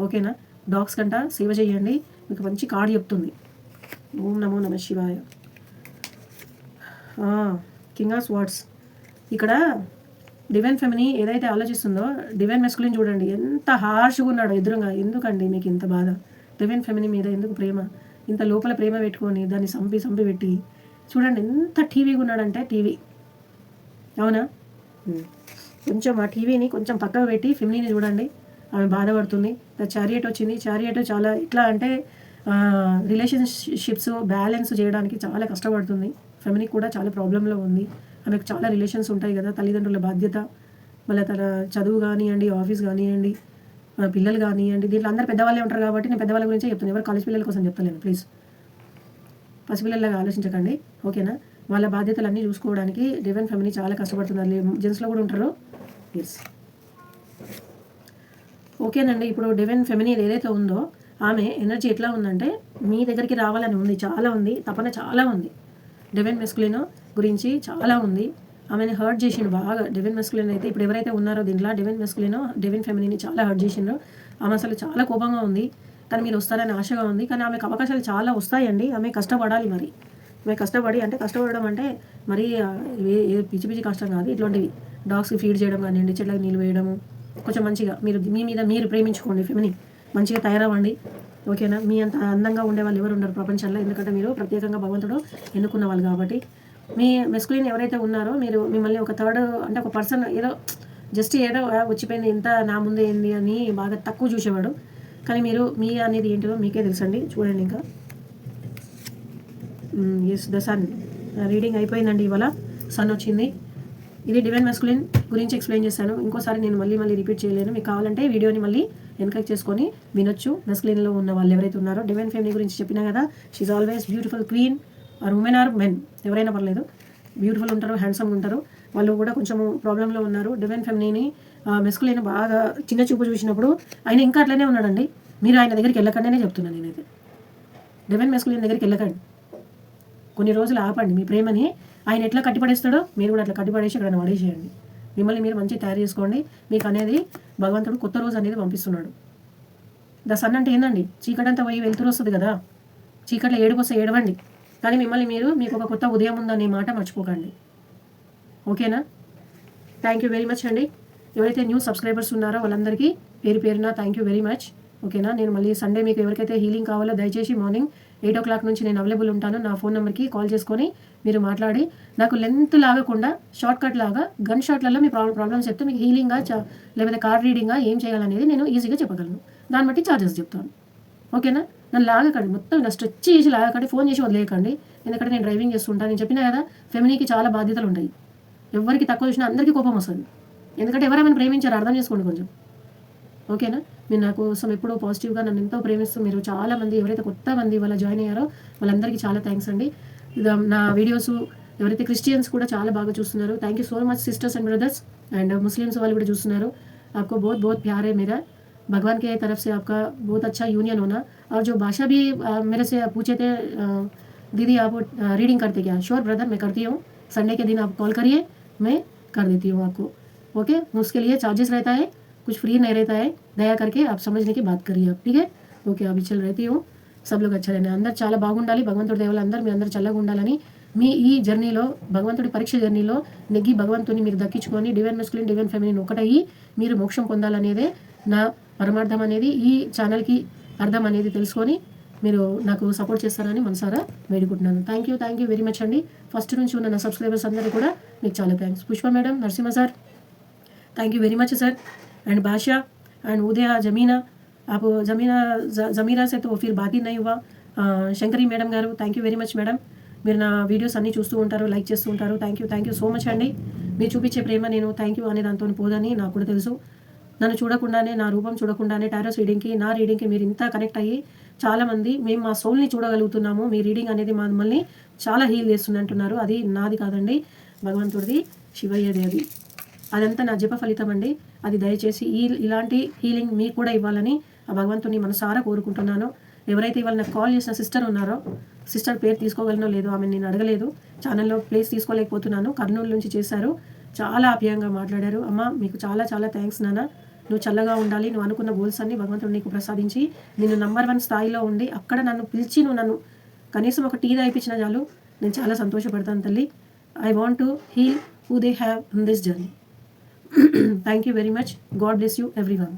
ఓకేనా. డాగ్స్ కంట సేవ చేయండి. మీకు మంచి కార్డు చెప్తుంది. ఓం నమో నమ శివాయ. King of swords. ఇక్కడ డివైన్ ఫెమినీ ఏదైతే ఆలోచిస్తుందో డివైన్ మెస్కులిన్ చూడండి ఎంత హార్ష్గా ఉన్నాడో ఎదురుగా. ఎందుకండి మీకు ఇంత బాధ? డివైన్ ఫెమినీ మీద ఎందుకు ప్రేమ? ఇంత లోపల ప్రేమ పెట్టుకొని దాన్ని సంపి పెట్టి చూడండి ఎంత టీవీగా ఉన్నాడంటే. టీవీ అవునా. కొంచెం ఆ టీవీని కొంచెం పక్కకు పెట్టి ఫెమినీని చూడండి. ఆమె బాధపడుతుంది. చారియట్ వచ్చింది. చారియట్ చాలా ఎట్లా అంటే రిలేషన్షిప్స్ బ్యాలెన్స్ చేయడానికి చాలా కష్టపడుతుంది. ఫెమినీ కూడా చాలా ప్రాబ్లంలో ఉంది. ఆమెకు చాలా రిలేషన్స్ ఉంటాయి కదా, తల్లిదండ్రుల బాధ్యత, మళ్ళీ తన చదువు కానివ్వండి, ఆఫీస్ కానివ్వండి, పిల్లలు కానివ్వండి. దీంట్లో అందరు పెద్దవాళ్ళే ఉంటారు కాబట్టి నేను పెద్దవాళ్ళ గురించే చెప్తాను. ఎవరు కాలేజ్ పిల్లల కోసం చెప్తలేను. ప్లీజ్ పసిపిల్లలాగా ఆలోచించకండి. ఓకేనా. వాళ్ళ బాధ్యతలన్నీ చూసుకోవడానికి డివైన్ ఫెమినీ చాలా కష్టపడుతున్నారు. జెంట్స్లో కూడా ఉంటారు. ఎస్, ఓకేనండి. ఇప్పుడు డివైన్ ఫెమినీ ఏదైతే ఉందో ఆమె ఎనర్జీ ఎట్లా ఉందంటే మీ దగ్గరికి రావాలని ఉంది. చాలా ఉంది, తపన చాలా ఉంది. డివైన్ మెస్కులిన్ గురించి చాలా ఉంది. ఆమెను హర్ట్ చేసిండు బాగా డివైన్ మెస్కులిన్ అయితే. ఇప్పుడు ఎవరైతే ఉన్నారో దీంట్లో డివైన్ మెస్కులిన్ డివైన్ ఫెమినీని చాలా హర్ట్ చేసిండ్రు. ఆమె అసలు చాలా కోపంగా ఉంది. కానీ మీరు వస్తారని ఆశగా ఉంది. కానీ ఆమెకు అవకాశాలు చాలా వస్తాయండి. ఆమె కష్టపడాలి. మరి ఆమె కష్టపడడం అంటే మరి ఏ పిచ్చి కష్టం కాదు. ఇట్లాంటివి డాగ్స్కి ఫీడ్ చేయడం కానివ్వండి, చెట్లకు నీళ్ళు వేయడము, కొంచెం మంచిగా మీ మీద మీరు ప్రేమించుకోండి. ఫెమినీ మంచిగా తయారవ్వండి. ఓకేనా? మీ అంత అందంగా ఉండే వాళ్ళు ఎవరు ఉండరు ప్రపంచంలో, ఎందుకంటే మీరు ప్రత్యేకంగా భగవంతుడు ఎన్నుకున్న వాళ్ళు కాబట్టి. మీ మెస్కులిన్ ఎవరైతే ఉన్నారో మీరు మిమ్మల్ని ఒక థర్డ్ అంటే ఒక పర్సన్ ఏదో జస్ట్ ఏదో వచ్చిపోయింది ఇంత నా ముందే ఏంది అని బాగా తక్కువ చూసేవాడు. కానీ మీరు మీ అనేది ఏంటో మీకే తెలుసండి. చూడండి ఇంకా ఎస్ ద సన్ రీడింగ్ అయిపోయిందండి. ఇవాళ సన్ వచ్చింది. ఇది డివైన్ మెస్కులిన్ గురించి ఎక్స్ప్లెయిన్ చేశాను. ఇంకోసారి నేను మళ్ళీ రిపీట్ చేయలేను. మీకు కావాలంటే వీడియోని మళ్ళీ ఎన్కరేజ్ చేసుకొని వినొచ్చు. మెస్కులిన్లో ఉన్న వాళ్ళు ఎవరైతే ఉన్నారో డివైన్ ఫెమినీ గురించి చెప్పినా కదా, she always beautiful queen or women or men ఎవరైనా పర్లేదు, బ్యూటిఫుల్ ఉంటారు, హ్యాండ్సమ్ ఉంటారు. వాళ్ళు కూడా కొంచెం ప్రాబ్లంలో ఉన్నారు. డివైన్ ఫెమినీని మెస్కులిన్ బాగా చిన్న చూపు చూసినప్పుడు ఆయన ఇంకా అట్లనే ఉన్నాడండి. మీరు ఆయన దగ్గరికి వెళ్ళకండి చెప్తున్నాను నేనైతే. డివైన్ మెస్కులిన్ దగ్గరికి వెళ్ళకండి, కొన్ని రోజులు ఆపండి. మీ ప్రేమని ఆయన ఎట్లా కట్టిపడేస్తాడో మీరు కూడా అట్లా కట్టిపడేసి ఇక్కడ పడేసేయండి. మిమ్మల్ని మీరు మంచిగా తయారు చేసుకోండి. మీకు అనేది భగవంతుడు కొత్త రోజు అనేది పంపిస్తున్నాడు. ద సన్ అంటే ఏందండి? చీకటంతా పోయి వెళ్తురు వస్తుంది కదా, చీకట్లో ఏడుకొస్తే ఏడవండి, కానీ మిమ్మల్ని మీకు ఒక కొత్త ఉదయం ఉందనే మాట మర్చిపోకండి. ఓకేనా? థ్యాంక్ యూ వెరీ మచ్ అండి. ఎవరైతే న్యూ సబ్స్క్రైబర్స్ ఉన్నారో వాళ్ళందరికీ పేరున థ్యాంక్ యూ వెరీ మచ్. ఓకేనా? నేను మళ్ళీ సండే మీకు ఎవరికైతే హీలింగ్ కావాలో దయచేసి మార్నింగ్ 8 o'clock నుంచి నేను అవైలబుల్ ఉంటాను. నా ఫోన్ నెంబర్కి కాల్ చేసుకొని మీరు మాట్లాడి నాకు లెంత్ లాగకుండా షార్ట్ కట్ లాగా గన్ షాట్లలో మీ ప్రాబ్లమ్స్ చెప్తే మీకు హీలింగా లేకపోతే కార్డ్ రీడింగ్గా ఏం చేయాలనేది నేను ఈజీగా చెప్పగలను. దాన్ని బట్టి ఛార్జెస్ చెప్తాను. ఓకేనా? నన్ను లాగకండి, మొత్తం నా స్ట్రెచ్ చేసి లాగకండి, ఫోన్ చేసి వదిలేయకండి. ఎందుకంటే నేను డ్రైవింగ్ చేస్తుంటాను. నేను చెప్పినా కదా, ఫెమినీకి చాలా బాధ్యతలు ఉంటాయి. ఎవరికి తక్కువ చూసినా అందరికీ కోపం వస్తుంది. ఎందుకంటే ఎవరైనా ప్రేమించారు, అర్థం చేసుకోండి కొంచెం. ఓకేనా? మీరు నా కోసం ఎప్పుడూ పాజిటివ్గా నన్ను ఎంతో ప్రేమిస్తూ మీరు చాలామంది ఎవరైతే కొత్త మంది వాళ్ళ జాయిన్ అయ్యారో వాళ్ళందరికీ చాలా థ్యాంక్స్ అండి. నా వీడియోస్ ఎవరైతే క్రిస్టియన్స్ కూడా చాలా బాగా చూస్తున్నారు. Thank you so much sisters and brothers. And Muslims వాళ్ళు కూడా చూస్తున్నారు. आपको बहुत बहुत प्यार है मेरा, भगवान के तरफ से आपका बहुत अच्छा यूनियन होना. और जो भाषा भी मेरे से पूछे थे, दीदी आप रीडिंग करते क्या? श्योर ब्रदर, मैं करती हूँ. संडे के दिन आप कॉल करिए, मैं कर देती हूँ आपको. ओके? उसके लिए चार्जेस रहता है, कुछ फ्री नहीं रहता है. दया करके आप समझने की बात करिए आप. ठीक है? ఓకే, అవి చల్ रहती हूँ. सब लोग अच्छा रहना. అందరు చాలా బాగుండాలి. భగవంతుడి దేవాల అందరూ మీ అందరూ చల్లగా ఉండాలని మీ ఈ జర్నీలో భగవంతుడి పరీక్ష జర్నీలో నెగ్గి భగవంతుని మీరు దక్కించుకొని డివైన్ మెస్కులిన్ డివైన్ ఫెమినిన్ ఒకటయ్యి మీరు మోక్షం పొందాలనేదే నా పరమార్థం అనేది, ఈ ఛానల్కి అర్థం అనేది తెలుసుకొని మీరు నాకు సపోర్ట్ చేస్తారని మనసారా వేడుకుంటున్నాను. థ్యాంక్ యూ వెరీ మచ్ అండి. ఫస్ట్ నుంచి ఉన్న నా సబ్స్క్రైబర్స్ అందరూ కూడా మీకు చాలా thanks. Pushpa madam, Narasimha sir, thank you very much sir. And Basha and Udaya, Jameena, आप జమీరా से तो फिर बात ही नहीं हुआ. Shankari madam garu, thank you very much madam. మీరు నా వీడియోస్ అన్నీ చూస్తూ ఉంటారు, లైక్ చేస్తూ ఉంటారు. థ్యాంక్ యూ సో మచ్ అండి. మీరు చూపించే ప్రేమ నేను థ్యాంక్ యూ అనే దాంతో పోదని నాకు కూడా తెలుసు. నన్ను చూడకుండానే, నా రూపం చూడకుండానే టారోస్ రీడింగ్కి, నా రీడింగ్కి మీరు ఇంత కనెక్ట్ అయ్యి చాలామంది మేము మా సోల్ని చూడగలుగుతున్నాము. మీ రీడింగ్ అనేది మమ్మల్ని చాలా హీల్ చేస్తుంది అంటున్నారు. అది నాది కాదండి, భగవంతుడిది, శివయ్యది. అది అదంతా నా జప ఫలితం అండి. అది దయచేసి ఇలాంటి హీలింగ్ మీకు కూడా ఇవ్వాలని ఆ భగవంతుని మనసారా కోరుకుంటున్నాను. ఎవరైతే ఇవాళ నాకు కాల్ చేసిన సిస్టర్ ఉన్నారో, సిస్టర్ పేరు తీసుకోగలనో లేదో ఆమె నేను అడగలేదు, ఛానల్లో ప్లేస్ తీసుకోలేకపోతున్నాను. కర్నూలు నుంచి చేశారు, చాలా ఆప్యాయంగా మాట్లాడారు. అమ్మ మీకు చాలా చాలా థ్యాంక్స్ నాన్న. నువ్వు చల్లగా ఉండాలి, నువ్వు అనుకున్న గోల్స్ అన్ని భగవంతుడు నీకు ప్రసాదించి నేను నంబర్ 1 స్థాయిలో ఉండి అక్కడ నన్ను పిలిచి నువ్వు నన్ను కనీసం ఒక టీ తాగిపించినా చాలు, నేను చాలా సంతోషపడతాను తల్లి. I want to heal who they have in this journey. Thank you very much. God bless you everyone.